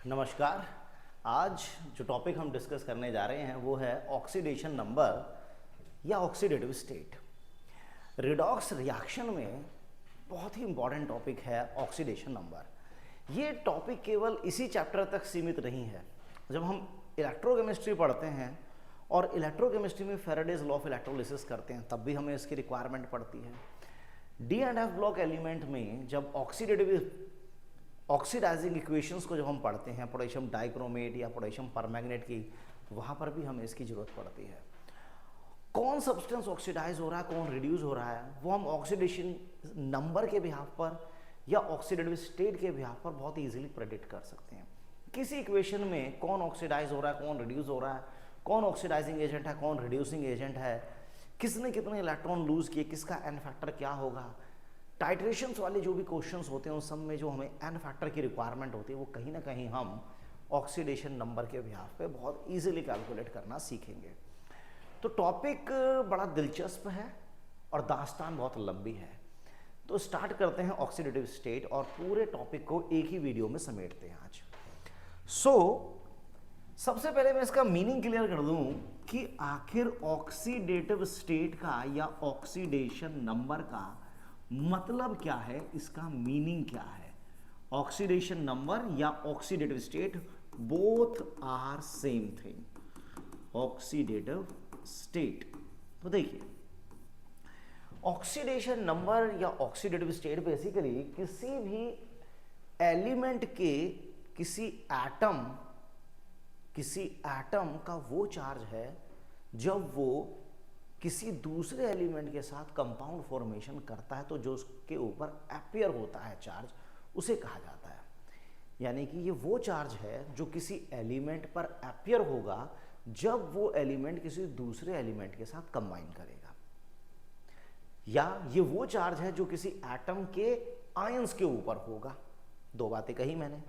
नमस्कार। आज जो टॉपिक हम डिस्कस करने जा रहे हैं वो है ऑक्सीडेशन नंबर या ऑक्सीडेटिव स्टेट। रिडॉक्स रिएक्शन में बहुत ही इंपॉर्टेंट टॉपिक है ऑक्सीडेशन नंबर। ये टॉपिक केवल इसी चैप्टर तक सीमित नहीं है। जब हम इलेक्ट्रोकेमिस्ट्री पढ़ते हैं और इलेक्ट्रोकेमिस्ट्री में फैराडेज लॉ ऑफ इलेक्ट्रोलिसिस करते हैं तब भी हमें इसकी रिक्वायरमेंट पड़ती है। D and F block element में जब ऑक्सीडाइजिंग इक्वेशंस को जब हम पढ़ते हैं पोटेशियम डाइक्रोमेट या पोटेशियम परमैंगनेट की, वहाँ पर भी हमें इसकी ज़रूरत पड़ती है। कौन सब्सटेंस ऑक्सीडाइज हो रहा है, कौन रिड्यूस हो रहा है, वो हम ऑक्सीडेशन नंबर के बिहाफ पर या ऑक्सीडेटिव स्टेट के बिहाफ पर बहुत ईजिली प्रेडिक्ट कर सकते हैं। किसी इक्वेशन में कौन ऑक्सीडाइज हो रहा है, कौन रिड्यूस हो रहा है, कौन ऑक्सीडाइजिंग एजेंट है, कौन रिड्यूसिंग एजेंट है, किसने कितने इलेक्ट्रॉन लूज किए, किसका एन फैक्टर क्या होगा, टाइट्रेशंस वाले जो भी क्वेश्चंस होते हैं उस सब में जो हमें एन फैक्टर की रिक्वायरमेंट होती है वो कहीं ना कहीं हम ऑक्सीडेशन नंबर के बिहाफ पे बहुत इजीली कैलकुलेट करना सीखेंगे। तो टॉपिक बड़ा दिलचस्प है और दास्तान बहुत लंबी है। तो स्टार्ट करते हैं ऑक्सीडेटिव स्टेट और पूरे टॉपिक को एक ही वीडियो में समेटते हैं आज। सबसे पहले मैं इसका मीनिंग क्लियर कर दूं कि आखिर ऑक्सीडेटिव स्टेट का या ऑक्सीडेशन नंबर का मतलब क्या है, इसका मीनिंग क्या है। ऑक्सीडेशन नंबर या oxidative state both are same thing. Oxidative state, तो देखिए ऑक्सीडेशन नंबर या ऑक्सीडेटिव स्टेट बेसिकली किसी भी एलिमेंट के किसी एटम का वो चार्ज है जब वो किसी दूसरे एलिमेंट के साथ कंपाउंड फॉर्मेशन करता है तो जो उसके ऊपर अपीयर होता है चार्ज, उसे कहा जाता है। यानी कि ये वो चार्ज है जो किसी एलिमेंट पर अपीयर होगा जब वो एलिमेंट किसी दूसरे एलिमेंट के साथ कंबाइन करेगा, या ये वो चार्ज है जो किसी एटम के आयंस के ऊपर होगा। दो बातें कही मैंने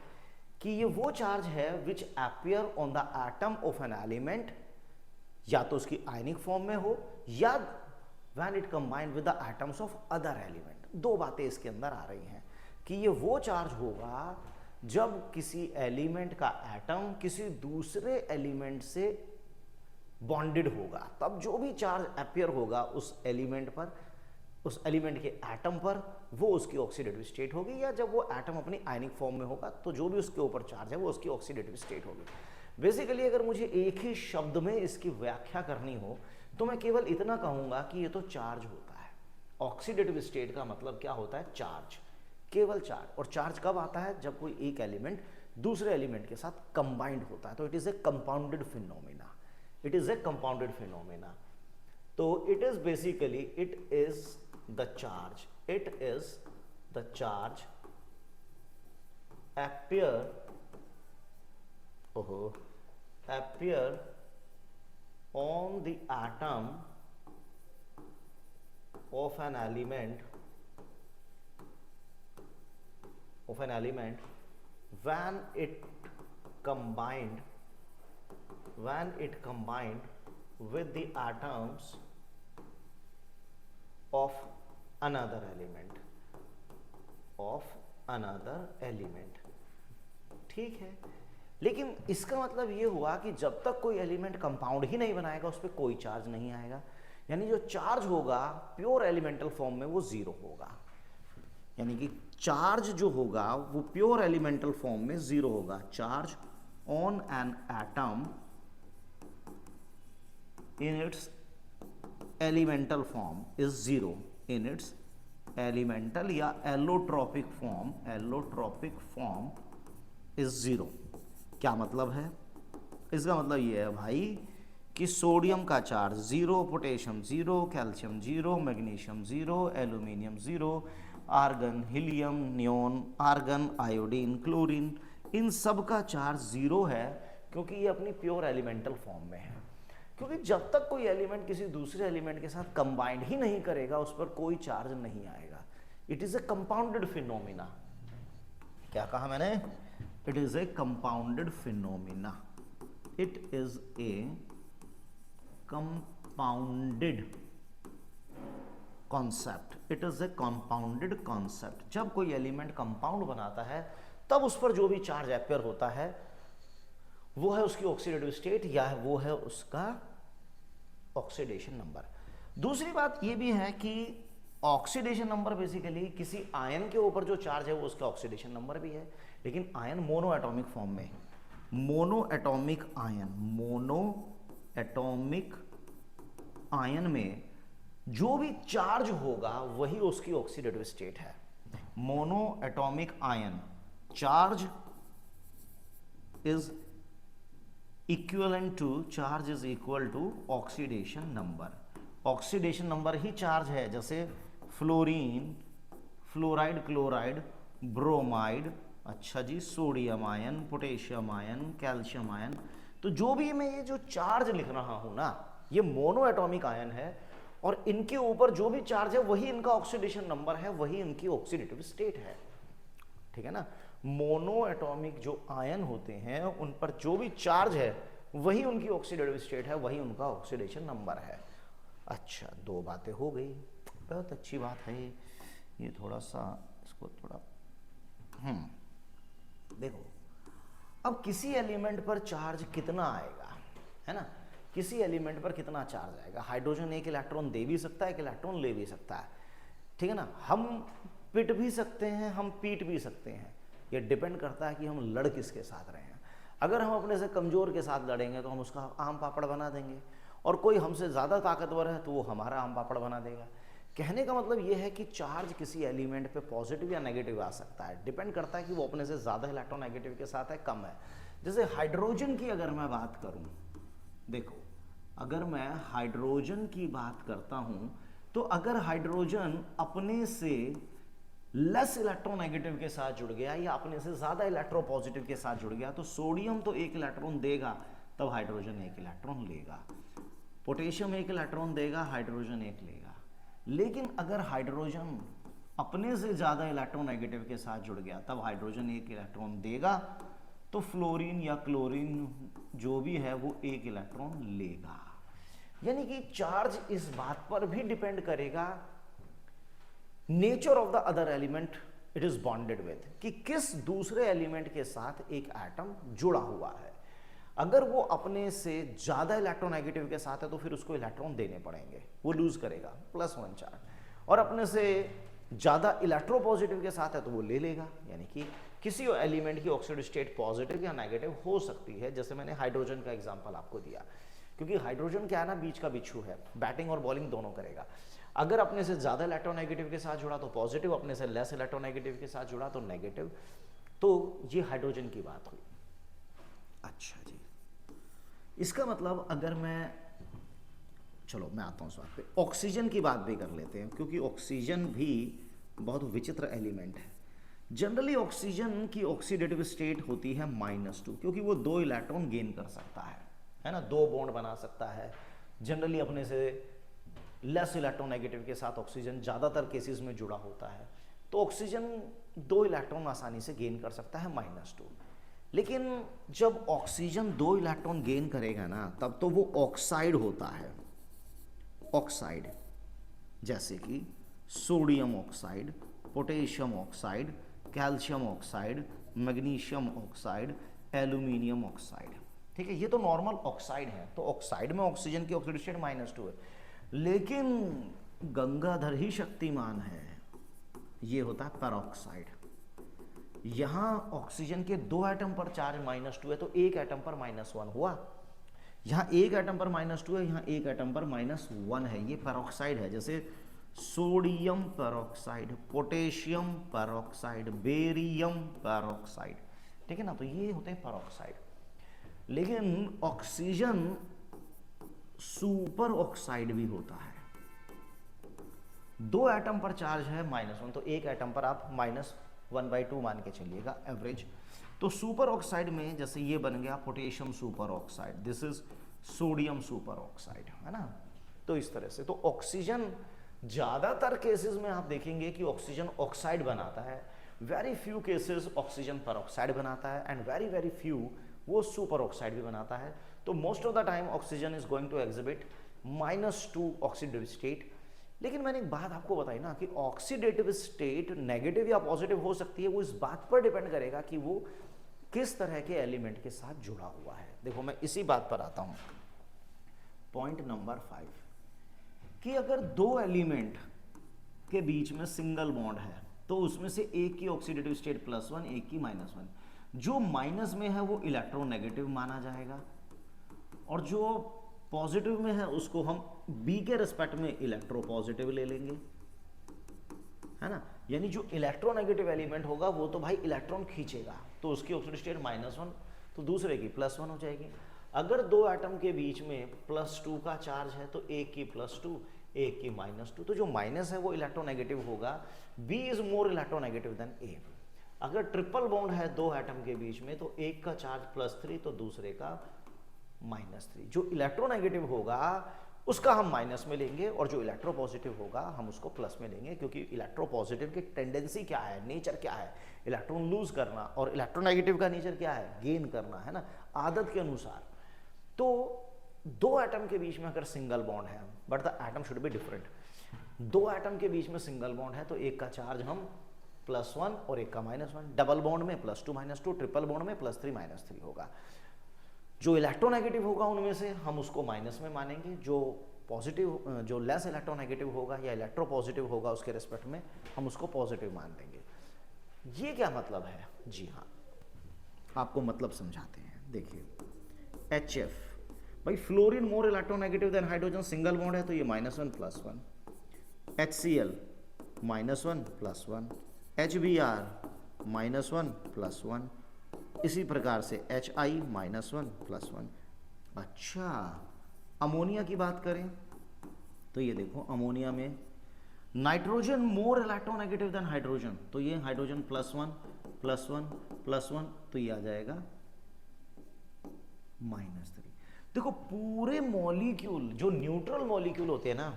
कि ये वो चार्ज है which appear on the atom of an element, या तो उसकी आयनिक फॉर्म में हो या when it combined with the atoms of other element. दो बातें इसके अंदर आ रही हैं कि ये वो चार्ज होगा जब किसी एलिमेंट का एटम किसी दूसरे एलिमेंट से बॉन्डेड होगा, तब जो भी चार्ज अपीयर होगा उस एलिमेंट पर, उस एलिमेंट के एटम पर, वो उसकी ऑक्सीडेटिव स्टेट होगी, या जब वो एटम अपनी आयनिक फॉर्म में होगा तो जो भी उसके ऊपर चार्ज है वो उसकी ऑक्सीडेटिव स्टेट होगी। बेसिकली अगर मुझे एक ही शब्द में इसकी व्याख्या करनी हो तो मैं केवल इतना कहूंगा कि ये तो चार्ज होता है। ऑक्सीडेटिव स्टेट का मतलब क्या होता है? चार्ज, केवल चार्ज। और चार्ज कब आता है? जब कोई एक एलिमेंट दूसरे एलिमेंट के साथ कंबाइंड होता है। तो it is a compounded phenomena, it is a compounded phenomena. तो it is basically, it is the charge, it is the charge appear on the atom of an element when it combined with the atoms of another element। ठीक है, लेकिन इसका मतलब ये हुआ कि जब तक कोई एलिमेंट कंपाउंड ही नहीं बनाएगा उस पर कोई चार्ज नहीं आएगा। यानी जो चार्ज होगा प्योर एलिमेंटल फॉर्म में वो जीरो होगा। यानी कि चार्ज जो होगा वो प्योर एलिमेंटल फॉर्म में जीरो होगा। Charge on an atom in its elemental form is zero, in its elemental या एलोट्रॉपिक फॉर्म इज जीरो। क्या मतलब है? इसका मतलब ये है भाई कि सोडियम का charge zero, potassium zero, calcium zero, magnesium zero, aluminium zero, argon, helium, neon, argon, iodine, chlorine, इन सब का चार्ज जीरो है क्योंकि ये अपनी प्योर एलिमेंटल फॉर्म में है। क्योंकि जब तक कोई एलिमेंट किसी दूसरे एलिमेंट के साथ कंबाइंड ही नहीं करेगा उस पर कोई चार्ज नहीं आएगा। It is a compounded phenomena. क्या कहा मैंने? It is a compounded phenomena. It is a compounded concept, it is a compounded concept. जब कोई एलिमेंट कंपाउंड बनाता है तब उस पर जो भी चार्ज अपेयर होता है वो है उसकी ऑक्सीडेटिव स्टेट या वो है उसका ऑक्सीडेशन नंबर। दूसरी बात ये भी है कि ऑक्सीडेशन नंबर बेसिकली किसी आयन के ऊपर जो चार्ज है वो उसका ऑक्सीडेशन नंबर भी है, लेकिन आयन मोनो एटॉमिक फॉर्म में, मोनो एटॉमिक आयन में जो भी चार्ज होगा वही उसकी ऑक्सीडेटिव स्टेट है। Monoatomic ion charge is equivalent to oxidation number. Oxidation number ही चार्ज है, जैसे फ्लोरीन, फ्लोराइड, क्लोराइड, ब्रोमाइड, अच्छा जी, sodium ion, potassium ion, calcium ion. तो जो भी मैं ये जो चार्ज लिख रहा हूं ना, ये मोनो एटॉमिक आयन है और इनके ऊपर जो भी चार्ज है वही इनका ऑक्सीडेशन नंबर है, वही इनकी ऑक्सीडेटिव स्टेट है। ठीक है ना, मोनो एटॉमिक जो आयन होते हैं उन पर जो भी चार्ज है वही उनकी ऑक्सीडेटिव स्टेट है, वही उनका ऑक्सीडेशन नंबर है। अच्छा, दो बातें हो गई, बहुत अच्छी बात है ये। थोड़ा सा इसको थोड़ा देखो, अब किसी एलिमेंट पर चार्ज कितना आएगा, है ना, किसी एलिमेंट पर कितना चार्ज आएगा। हाइड्रोजन एक इलेक्ट्रॉन दे भी सकता है, एक इलेक्ट्रॉन ले भी सकता है, ठीक है ना। हम पिट भी सकते हैं, हम पीट भी सकते हैं, ये डिपेंड करता है कि हम लड़ किसके साथ रहे हैं। अगर हम अपने से कमज़ोर के साथ लड़ेंगे तो हम उसका आम पापड़ बना देंगे, और कोई हमसे ज़्यादा ताकतवर है तो वो हमारा आम पापड़ बना देगा। कहने का मतलब ये है कि चार्ज किसी एलिमेंट पे पॉजिटिव या नेगेटिव आ सकता है, डिपेंड करता है कि वो अपने से ज़्यादा इलेक्ट्रोनेगेटिव के साथ है, कम है। जैसे हाइड्रोजन की अगर मैं बात करूं, देखो अगर मैं हाइड्रोजन की बात करता हूं तो अगर हाइड्रोजन अपने से लेस इलेक्ट्रोनेगेटिव के साथ जुड़ गया या अपने से ज़्यादा इलेक्ट्रोपॉजिटिव के साथ जुड़ गया तो सोडियम तो एक इलेक्ट्रॉन देगा, तब हाइड्रोजन एक इलेक्ट्रॉन लेगा। पोटेशियम एक इलेक्ट्रॉन देगा, हाइड्रोजन एक लेगा। लेकिन अगर हाइड्रोजन अपने से ज़्यादा इलेक्ट्रोनेगेटिव के साथ जुड़ गया तब हाइड्रोजन एक इलेक्ट्रॉन देगा, तो फ्लोरीन या क्लोरीन जो भी है वो एक इलेक्ट्रॉन लेगा। यानी कि चार्ज इस बात पर भी डिपेंड करेगा, nature of the other element it is bonded with, कि किस दूसरे एलिमेंट के साथ एक एटम जुड़ा हुआ है। अगर वो अपने से ज़्यादा इलेक्ट्रोनेगेटिव के साथ है तो फिर उसको इलेक्ट्रॉन देने पड़ेंगे, वो लूज करेगा +1 चार्ज, और अपने से ज़्यादा इलेक्ट्रोपॉजिटिव के साथ है तो वो ले लेगा। यानी कि किसी एलिमेंट की ऑक्सीडेटिव स्टेट पॉजिटिव या नेगेटिव हो सकती है, जैसे मैंने हाइड्रोजन का एग्जांपल आपको दिया, क्योंकि हाइड्रोजन क्या है ना, बीच का बिच्छू है, बैटिंग और बॉलिंग दोनों करेगा। अगर अपने से ज़्यादा इलेक्ट्रोनेगेटिव के साथ जुड़ा तो पॉजिटिव, अपने से लेस इलेक्ट्रोनेगेटिव के साथ जुड़ा तो नेगेटिव। तो ये हाइड्रोजन की बात हुई। अच्छा जी, इसका मतलब अगर मैं, चलो मैं आता हूँ इस बात पे, ऑक्सीजन की बात भी कर लेते हैं, क्योंकि ऑक्सीजन भी बहुत विचित्र एलिमेंट है। जनरली ऑक्सीजन की ऑक्सीडेटिव स्टेट होती है -2, क्योंकि वो 2 इलेक्ट्रॉन गेन कर सकता है ना, 2 बॉन्ड बना सकता है। जनरली अपने से लेस इलेक्ट्रोनेगेटिव के साथ ऑक्सीजन ज़्यादातर केसेस में जुड़ा होता है, तो ऑक्सीजन 2 इलेक्ट्रॉन आसानी से गेन कर सकता है -2। लेकिन जब ऑक्सीजन 2 इलेक्ट्रॉन गेन करेगा ना, तब तो वो ऑक्साइड होता है, ऑक्साइड, जैसे कि sodium oxide, potassium oxide, calcium oxide, magnesium oxide, aluminium oxide. ठीक है, ये तो नॉर्मल ऑक्साइड है। तो ऑक्साइड में ऑक्सीजन की ऑक्सीडेटिव स्टेट -2 है, लेकिन गंगाधर ही शक्तिमान है, ये होता है पेरोक्साइड। यहां ऑक्सीजन के 2 एटम पर चार्ज -2 है, तो एक एटम पर -1 हुआ। यहां एक एटम पर -2 है, यहां एक एटम पर -1 है, ये पेरोक्साइड है। जैसे sodium peroxide, potassium peroxide, barium peroxide, ठीक है ना, तो ये होते हैं पेरोक्साइड। लेकिन ऑक्सीजन सुपर ऑक्साइड भी होता है। 2 एटम पर चार्ज है -1, तो एक एटम पर आप -1/2 मान के चलिएगा एवरेज। तो सुपर ऑक्साइड में जैसे ये बन गया potassium super oxide, this is sodium super oxide, है ना। तो इस तरह से तो ऑक्सीजन ज़्यादातर केसेस में आप देखेंगे कि ऑक्सीजन ऑक्साइड बनाता है, very few cases oxygen peroxide बनाता है, एंड वेरी वेरी फ्यू वो सुपर ऑक्साइड भी बनाता है। तो most of the time oxygen is going to exhibit -2 oxidative state. लेकिन मैंने एक बात आपको बताई ना कि ऑक्सीडेटिव स्टेट नेगेटिव या पॉजिटिव हो सकती है, वो इस बात पर डिपेंड करेगा कि वो किस तरह के एलिमेंट के साथ जुड़ा हुआ है। देखो मैं इसी बात पर आता हूं, पॉइंट नंबर 5, कि अगर दो एलिमेंट के बीच में सिंगल बॉन्ड है तो उसमें से एक की ऑक्सीडेटिव स्टेट +1, एक की -1। जो माइनस में है वो इलेक्ट्रोनेगेटिव माना जाएगा, और जो पॉजिटिव में है उसको हम बी के रिस्पेक्ट में इलेक्ट्रोपॉजिटिव ले लेंगे, है ना। यानी जो इलेक्ट्रोनेगेटिव एलिमेंट होगा वो तो भाई इलेक्ट्रॉन खींचेगा, तो उसकी ऑक्सीडेटिव स्टेट -1 तो दूसरे की +1 हो जाएगी। अगर दो एटम के बीच में +2 का चार्ज है तो एक की +2, एक की -2, तो जो माइनस है वो इलेक्ट्रोनेगेटिव होगा। B is more electronegative than A. अगर ट्रिपल बॉन्ड है दो एटम के बीच में तो एक का चार्ज +3 तो दूसरे का -3। जो इलेक्ट्रोनेगेटिव होगा उसका हम माइनस में लेंगे और जो इलेक्ट्रोपॉजिटिव होगा हम उसको प्लस में लेंगे, क्योंकि इलेक्ट्रोपॉजिटिव की टेंडेंसी क्या है, नेचर क्या है, इलेक्ट्रॉन लूज करना, और इलेक्ट्रोनेगेटिव का नेचर क्या है, गेन करना, है ना, आदत के अनुसार। तो दो एटम के बीच में अगर सिंगल बॉन्ड है, but the atom should be different, दो एटम के बीच में सिंगल बॉन्ड है तो एक का चार्ज हम +1 और एक का -1, डबल बॉन्ड में +2 -2, ट्रिपल बॉन्ड में +3 -3 होगा। जो इलेक्ट्रोनेगेटिव होगा उनमें से हम उसको माइनस में मानेंगे, जो पॉजिटिव, जो लेस इलेक्ट्रोनेगेटिव होगा या इलेक्ट्रोपॉजिटिव होगा उसके रिस्पेक्ट में हम उसको पॉजिटिव मान लेंगे। ये क्या मतलब है? जी हाँ, आपको मतलब समझाते हैं। देखिए HF, भाई फ्लोरीन मोर electronegative then hydrogen, single bond है तो ये -1 +1, HCl -1 +1, HBr -1 +1, इसी प्रकार से HI -1 +1। अच्छा, अमोनिया की बात करें तो ये देखो अमोनिया में नाइट्रोजन मोर इलेक्ट्रोनेगेटिव देन हाइड्रोजन, तो ये हाइड्रोजन +1 +1 +1, तो ये आ जाएगा -3। देखो पूरे मॉलिक्यूल, जो न्यूट्रल मॉलिक्यूल होते हैं ना,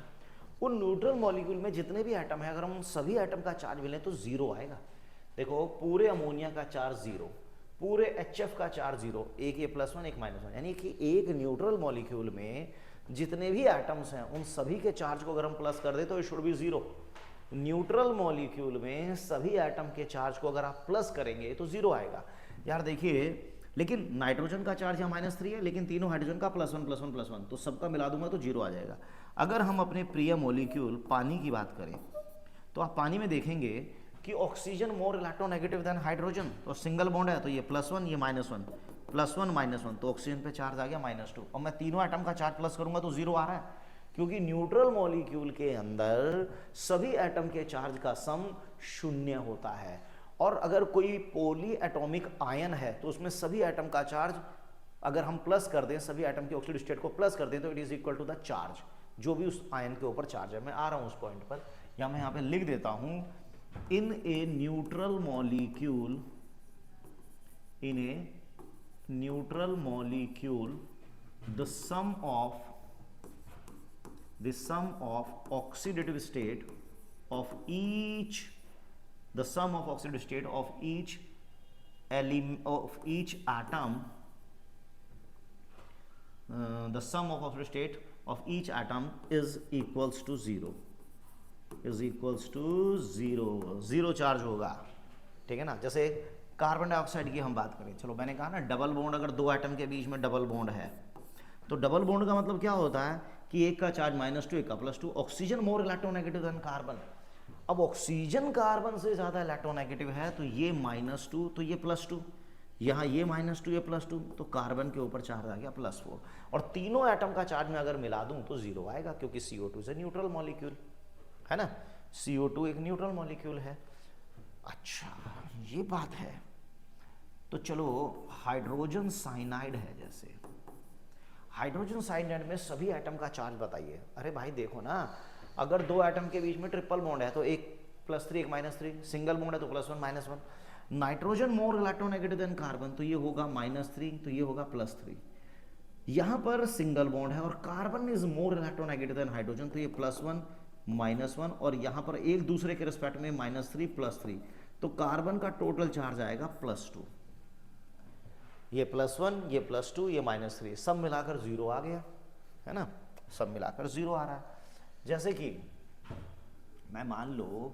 उन न्यूट्रल मॉलिक्यूल में जितने भी एटम है, अगर हम उन सभी एटम का चार्ज मिले तो 0 आएगा। देखो पूरे अमोनिया का चार्ज 0, पूरे HF का चार्ज 0, एक ये +1 एक -1, यानी कि एक न्यूट्रल मॉलिक्यूल में जितने भी एटम्स हैं उन सभी के चार्ज को अगर हम प्लस कर दे तो it should be 0। Neutral molecule में सभी एटम के चार्ज को अगर आप प्लस करेंगे तो 0 आएगा। यार देखिए, लेकिन नाइट्रोजन का चार्ज यहाँ -3 है, लेकिन तीनों हाइड्रोजन का +1 +1 +1, तो सबका मिला दूंगा तो 0 आ जाएगा। अगर हम अपने प्रिय मॉलिक्यूल पानी की बात करें तो आप पानी में देखेंगे कि oxygen more electronegative then hydrogen, तो सिंगल बॉन्ड है तो ये +1 ये -1, +1 -1, तो ऑक्सीजन पे चार्ज आ गया -2, और मैं तीनों एटम का चार्ज प्लस करूंगा तो 0 आ रहा है, क्योंकि न्यूट्रल मॉलिक्यूल के अंदर सभी एटम के चार्ज का सम 0 होता है। और अगर कोई पॉली एटॉमिक आयन है तो उसमें सभी एटम का चार्ज अगर हम प्लस कर दें, सभी एटम की ऑक्सीडेटिव स्टेट को प्लस कर दें तो it is equal to the charge, जो भी उस आयन के ऊपर चार्ज है। मैं आ रहा हूं उस पॉइंट पर, या मैं यहाँ पे लिख देता हूं, in a neutral molecule, in a neutral molecule, the sum of oxidative state of each, the sum of oxidative state of each element of each atom, the sum of oxidative state of each atom is equals to 0, is equals to 0 charge होगा, ठीक है ना। जैसे carbon dioxide की हम बात करें, चलो मैंने कहा ना डबल बॉन्ड, अगर दो एटम के बीच में डबल बॉन्ड है तो डबल बॉन्ड का मतलब क्या होता है कि एक का चार्ज -2 एक का +2। Oxygen more electronegative then carbon, अब ऑक्सीजन कार्बन से ज्यादा इलेक्ट्रोनेगेटिव है तो ये -2 तो ये +2, यहाँ ये -2 ये +2, तो कार्बन के ऊपर चार्ज आ गया +4, और तीनों एटम का चार्ज में अगर मिला दूं तो 0 आएगा, क्योंकि CO2 से न्यूट्रल मॉलिक्यूल है ना, CO2 एक न्यूट्रल मॉलिक्यूल है। अच्छा ये बात है, तो चलो हाइड्रोजन साइनाइड है, जैसे हाइड्रोजन साइनाइड में सभी एटम का चार्ज बताइए। अरे भाई देखो ना, अगर दो एटम के बीच में ट्रिपल बॉन्ड है तो एक +3 एक -3, सिंगल बॉन्ड है तो +1 -1, नाइट्रोजन मोर इलेक्ट्रोनेगेटिव देन कार्बन तो ये होगा -3 तो ये होगा +3, यहाँ पर सिंगल बॉन्ड है और carbon is more electronegative then hydrogen तो ये +1 -1, और यहाँ पर एक दूसरे के रिस्पेक्ट में -3 +3, तो कार्बन का टोटल चार्ज आएगा +2, ये +1 ये +2 ये -3, सब मिलाकर 0 आ गया, है ना, सब मिलाकर 0 आ रहा है। जैसे कि मैं मान लो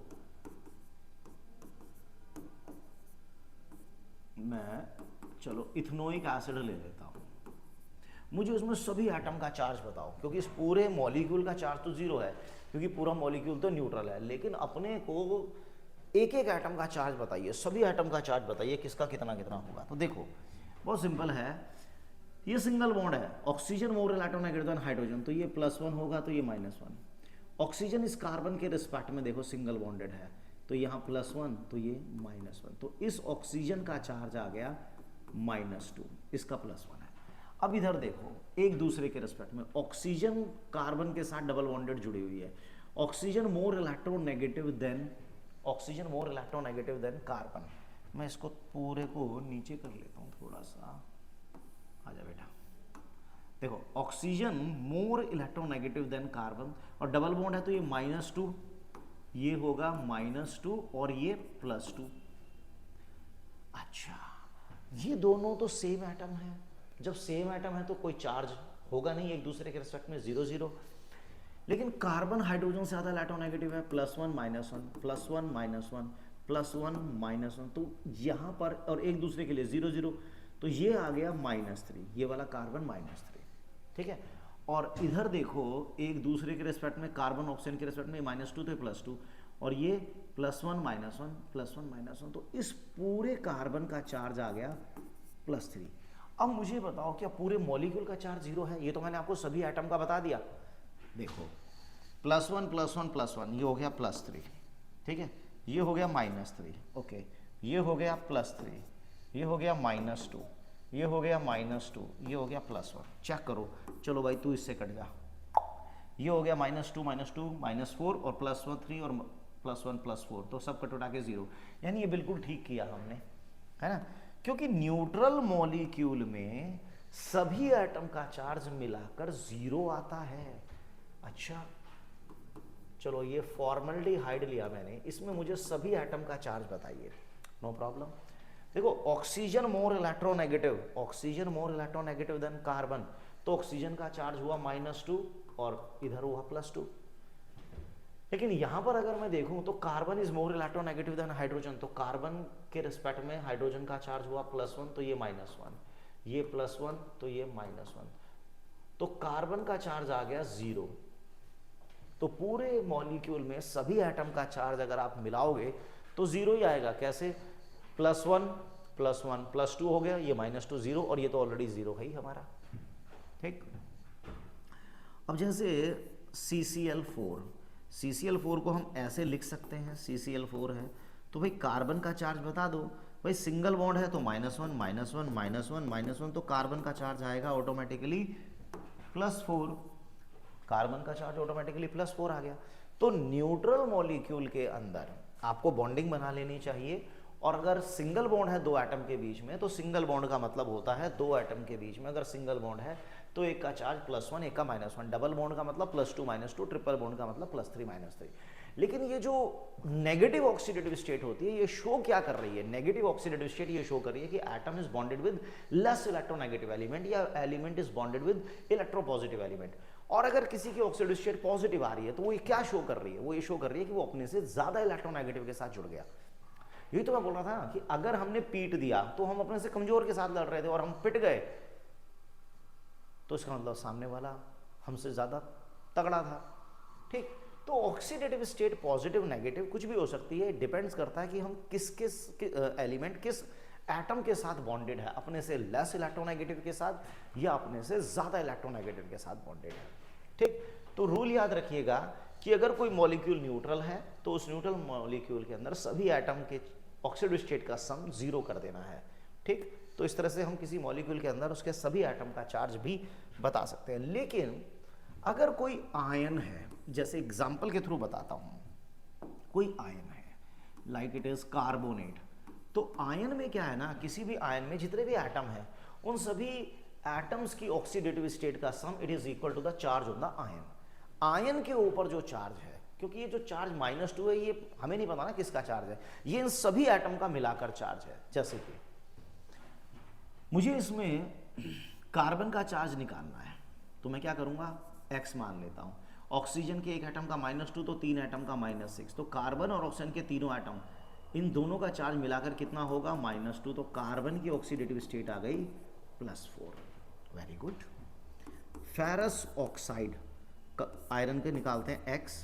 मैं चलो इथेनोइक एसिड ले लेता हूँ, मुझे उसमें सभी एटम का चार्ज बताओ, क्योंकि इस पूरे मॉलिक्यूल का चार्ज तो जीरो है क्योंकि पूरा मॉलिक्यूल तो न्यूट्रल है, लेकिन अपने को एक एक एटम का चार्ज बताइए, सभी एटम का चार्ज बताइए, किसका कितना कितना होगा। तो देखो बहुत सिंपल है, ये सिंगल बॉन्ड है, oxygen more electronegative then hydrogen, तो ये +1 होगा तो ये -1। ऑक्सीजन इस कार्बन के रिस्पेक्ट में देखो सिंगल बॉन्डेड है, तो यहाँ +1 तो ये -1, तो इस ऑक्सीजन का चार्ज आ गया -2, इसका +1 है। अब इधर देखो एक दूसरे के रिस्पेक्ट में ऑक्सीजन कार्बन के साथ डबल बॉन्डेड जुड़ी हुई है, oxygen more electronegative then carbon. मैं इसको पूरे को नीचे कर लेता हूँ थोड़ा सा, आजा बेटा। देखो oxygen more electronegative then carbon और डबल बॉन्ड है तो ये -2, ये होगा -2 और ये +2। अच्छा, ये दोनों तो सेम एटम है, जब सेम एटम है तो कोई चार्ज होगा नहीं एक दूसरे के रिस्पेक्ट में, 0 0। लेकिन कार्बन हाइड्रोजन से ज़्यादा इलेक्ट्रोनेगेटिव है, +1 -1 +1 -1 +1 -1, तो यहाँ पर और एक दूसरे के लिए 0 0, तो ये आ गया -3, ये वाला कार्बन -3, ठीक है। और इधर देखो एक दूसरे के रिस्पेक्ट में कार्बन ऑक्सीजन के रिस्पेक्ट में -2 तो +2 और ये +1 -1 +1 -1, तो इस पूरे कार्बन का चार्ज आ गया +3। अब मुझे बताओ क्या पूरे मॉलिक्यूल का चार्ज 0 है? ये तो मैंने आपको सभी एटम का बता दिया। देखो +1 +1 +1 ये हो गया +3, ठीक है, ये हो गया -3, ओके, ये हो गया +3, ये हो गया -2, ये हो गया -2, ये हो गया +1। चेक करो, चलो भाई तू इससे कट जा, ये हो गया -2 -4 और +3 और +1 +4, तो सब कट उठा के 0, यानी ये बिल्कुल ठीक किया हमने, है ना, क्योंकि न्यूट्रल मॉलिक्यूल में सभी एटम का चार्ज मिलाकर 0 आता है। अच्छा चलो ये फॉर्मल्डिहाइड लिया मैंने, इसमें मुझे सभी एटम का चार्ज बताइए, नो प्रॉब्लम। देखो oxygen more electronegative then carbon, तो ऑक्सीजन का चार्ज हुआ -2 और इधर हुआ +2। लेकिन यहां पर अगर मैं देखूं तो carbon is more electronegative then hydrogen, तो कार्बन के रिस्पेक्ट में हाइड्रोजन का चार्ज हुआ +1 तो ये -1, ये +1 तो ये -1, तो कार्बन का चार्ज आ गया 0। तो पूरे मॉलिक्यूल में सभी एटम का चार्ज अगर आप मिलाओगे तो 0 ही आएगा। कैसे? +1 +1 +2 हो गया, ये -2 0 और ये तो ऑलरेडी 0 है ही हमारा, ठीक। अब जैसे CCl4 को हम ऐसे लिख सकते हैं, CCl4 है तो भाई कार्बन का चार्ज बता दो। भाई सिंगल बॉन्ड है तो -1 -1 -1 -1, तो कार्बन का चार्ज आएगा ऑटोमेटिकली +4, कार्बन का चार्ज ऑटोमेटिकली +4 आ गया। तो न्यूट्रल मॉलिक्यूल के अंदर आपको बॉन्डिंग बना लेनी चाहिए, और अगर सिंगल बॉन्ड है दो एटम के बीच में तो सिंगल बॉन्ड का मतलब होता है दो एटम के बीच में अगर सिंगल बॉन्ड है तो एक का चार्ज +1 एक का -1, डबल बॉन्ड का मतलब +2 -2, ट्रिपल बॉन्ड का मतलब +3 -3। लेकिन ये जो नेगेटिव ऑक्सीडेटिव स्टेट होती है ये शो क्या कर रही है? नेगेटिव ऑक्सीडेटिव स्टेट ये शो कर रही है कि atom is bonded with less electronegative element या element is bonded with electropositive element. और अगर किसी की ऑक्सीडेटिव स्टेट पॉजिटिव आ रही है तो वो ये क्या शो कर रही है? वो ये शो कर रही है कि वो अपने से ज्यादा इलेक्ट्रोनेगेटिव के साथ जुड़ गया। यही तो मैं बोल रहा था ना कि अगर हमने पीट दिया तो हम अपने से कमजोर के साथ लड़ रहे थे और हम पिट गए तो इसका मतलब सामने वाला हमसे ज्यादा तगड़ा था, ठीक। तो ऑक्सीडेटिव स्टेट पॉजिटिव नेगेटिव कुछ भी हो सकती है, डिपेंड्स करता है कि हम किस एलिमेंट किस एटम के साथ बॉन्डेड है, अपने से लेस इलेक्ट्रोनेगेटिव के साथ या अपने से ज्यादा इलेक्ट्रोनेगेटिव के साथ बॉन्डेड है, ठीक। तो रूल याद रखिएगा कि अगर कोई मॉलिक्यूल न्यूट्रल है तो उस न्यूट्रल मॉलिक्यूल के अंदर सभी एटम के ऑक्सीडेटिव स्टेट का सम 0 कर देना है, ठीक। तो इस तरह से हम किसी मॉलिक्यूल के अंदर उसके सभी एटम का चार्ज भी बता सकते हैं। लेकिन अगर कोई आयन है, जैसे एग्जांपल के थ्रू बताता हूं, कोई आयन है लाइक इट इज कार्बोनेट, तो आयन में क्या है ना, किसी भी आयन में जितने भी एटम हैं उन सभी एटम्स की ऑक्सीडेटिव स्टेट का sum it is equal to the charge of the ion. Ion के ऊपर जो चार्ज है, क्योंकि ये जो चार्ज -2 है ये हमें नहीं पता ना किसका चार्ज है, ये इन सभी एटम का मिलाकर चार्ज है। जैसे कि मुझे इसमें कार्बन का चार्ज निकालना है तो मैं क्या करूंगा, x मान लेता हूं, ऑक्सीजन के एक एटम का -2 तो 3 एटम का -6, तो कार्बन और ऑक्सीजन के तीनों एटम, इन दोनों का चार्ज मिलाकर कितना होगा -2, तो कार्बन की ऑक्सीडेटिव स्टेट आ गई +4। Very good. Ferrous oxide iron के निकालते हैं x,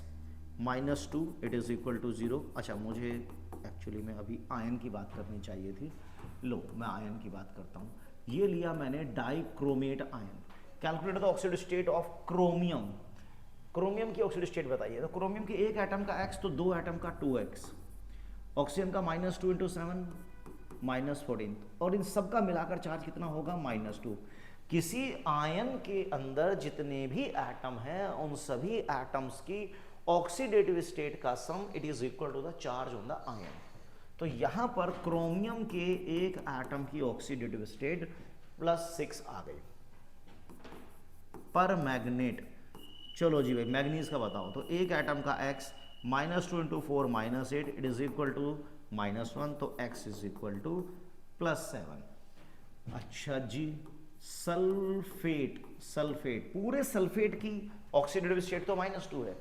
-2 it is equal to 0। अच्छा, मुझे एक्चुअली में अभी आयन की बात करनी चाहिए थी, लो मैं आयन की बात करता हूँ। ये लिया मैंने dichromate ion. Calculate the oxidative state of chromium. Chromium की ऑक्सीडेटिव स्टेट बताइए। तो क्रोमियम के एक एटम का x तो दो एटम का 2x, ऑक्सीजन का -2 × 7 -14, और इन सब का मिलाकर चार्ज कितना होगा -2। किसी आयन के अंदर जितने भी एटम हैं उन सभी एटम्स की ऑक्सीडेटिव स्टेट का sum it is equal to the charge on the ion. तो यहां पर क्रोमियम के एक एटम की ऑक्सीडेटिव स्टेट +6 आ गई। पर मैग्नेट, चलो जी भाई मैग्नीज का बताओ। तो एक एटम का x -2 × 4 -8 it is equal to -1, तो x इज इक्वल टू +7। अच्छा जी, सल्फेट, सल्फेट, पूरे सल्फेट की ऑक्सीडेटिव स्टेट तो -2 है।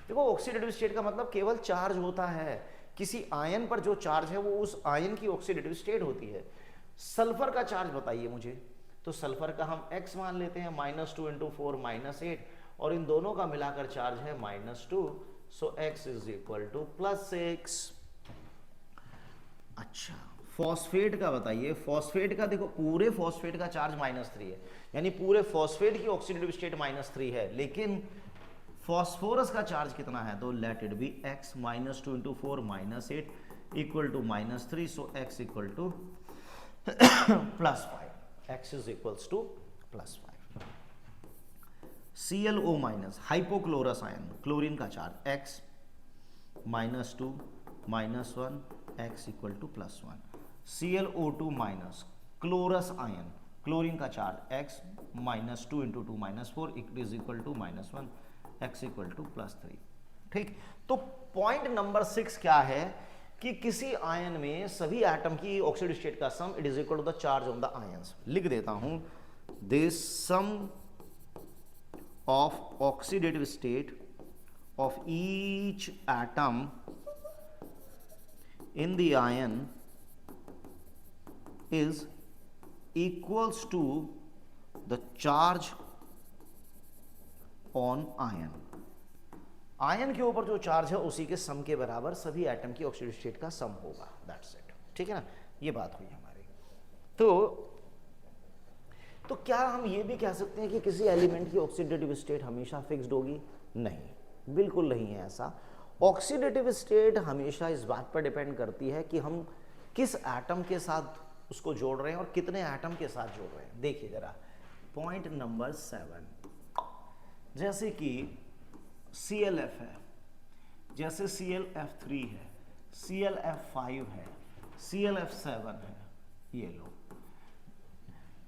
देखो ऑक्सीडेटिव स्टेट का मतलब केवल चार्ज होता है, किसी आयन पर जो चार्ज है वो उस आयन की ऑक्सीडेटिव स्टेट होती है। सल्फर का चार्ज बताइए मुझे। तो सल्फर का हम x मान लेते हैं, -2 × 4 -8, और इन दोनों का मिलाकर चार्ज है -2, सो x इज इक्वल टू +6। अच्छा, फॉस्फेट का बताइए। फॉस्फेट का देखो, पूरे फॉस्फेट का चार्ज -3 है, यानी पूरे फॉस्फेट की ऑक्सीडेटिव स्टेट -3 है, लेकिन फॉस्फोरस का चार्ज कितना है? तो let it be x, -2 × 4 -8 equal to -3, so x equal to +5। x is equals to +5। ClO- hypochlorous ion, chlorine का charge x, -2 -1 x equal to +1। ClO2- chlorous ion, chlorine का charge x, -2 × 2 -4 it is equal to -1 x equal to +3। ठीक, तो point number 6 क्या है कि किसी ion में सभी एटम की ऑक्सीडेटिव स्टेट का sum it is equal to the charge on the ions. लिख देता हूं, this sum of oxidative state of each atom in the ion is equals to the charge on ion। Ion के ऊपर जो charge है उसी के सम के बराबर सभी एटम की ऑक्सीडेटिव स्टेट का सम होगा। That's it. ठीक है ना, ये बात हुई हमारी। तो क्या हम ये भी कह सकते हैं कि किसी एलिमेंट की ऑक्सीडेटिव स्टेट हमेशा फिक्स्ड होगी? नहीं, बिल्कुल नहीं है ऐसा। ऑक्सीडेटिव स्टेट हमेशा इस बात पर डिपेंड करती है कि हम किस एटम के साथ उसको जोड़ रहे हैं और कितने एटम के साथ जोड़ रहे हैं। देखिए जरा पॉइंट नंबर 7, जैसे कि ClF है, जैसे ClF3 है, ClF5 है, ClF7 है, ये लो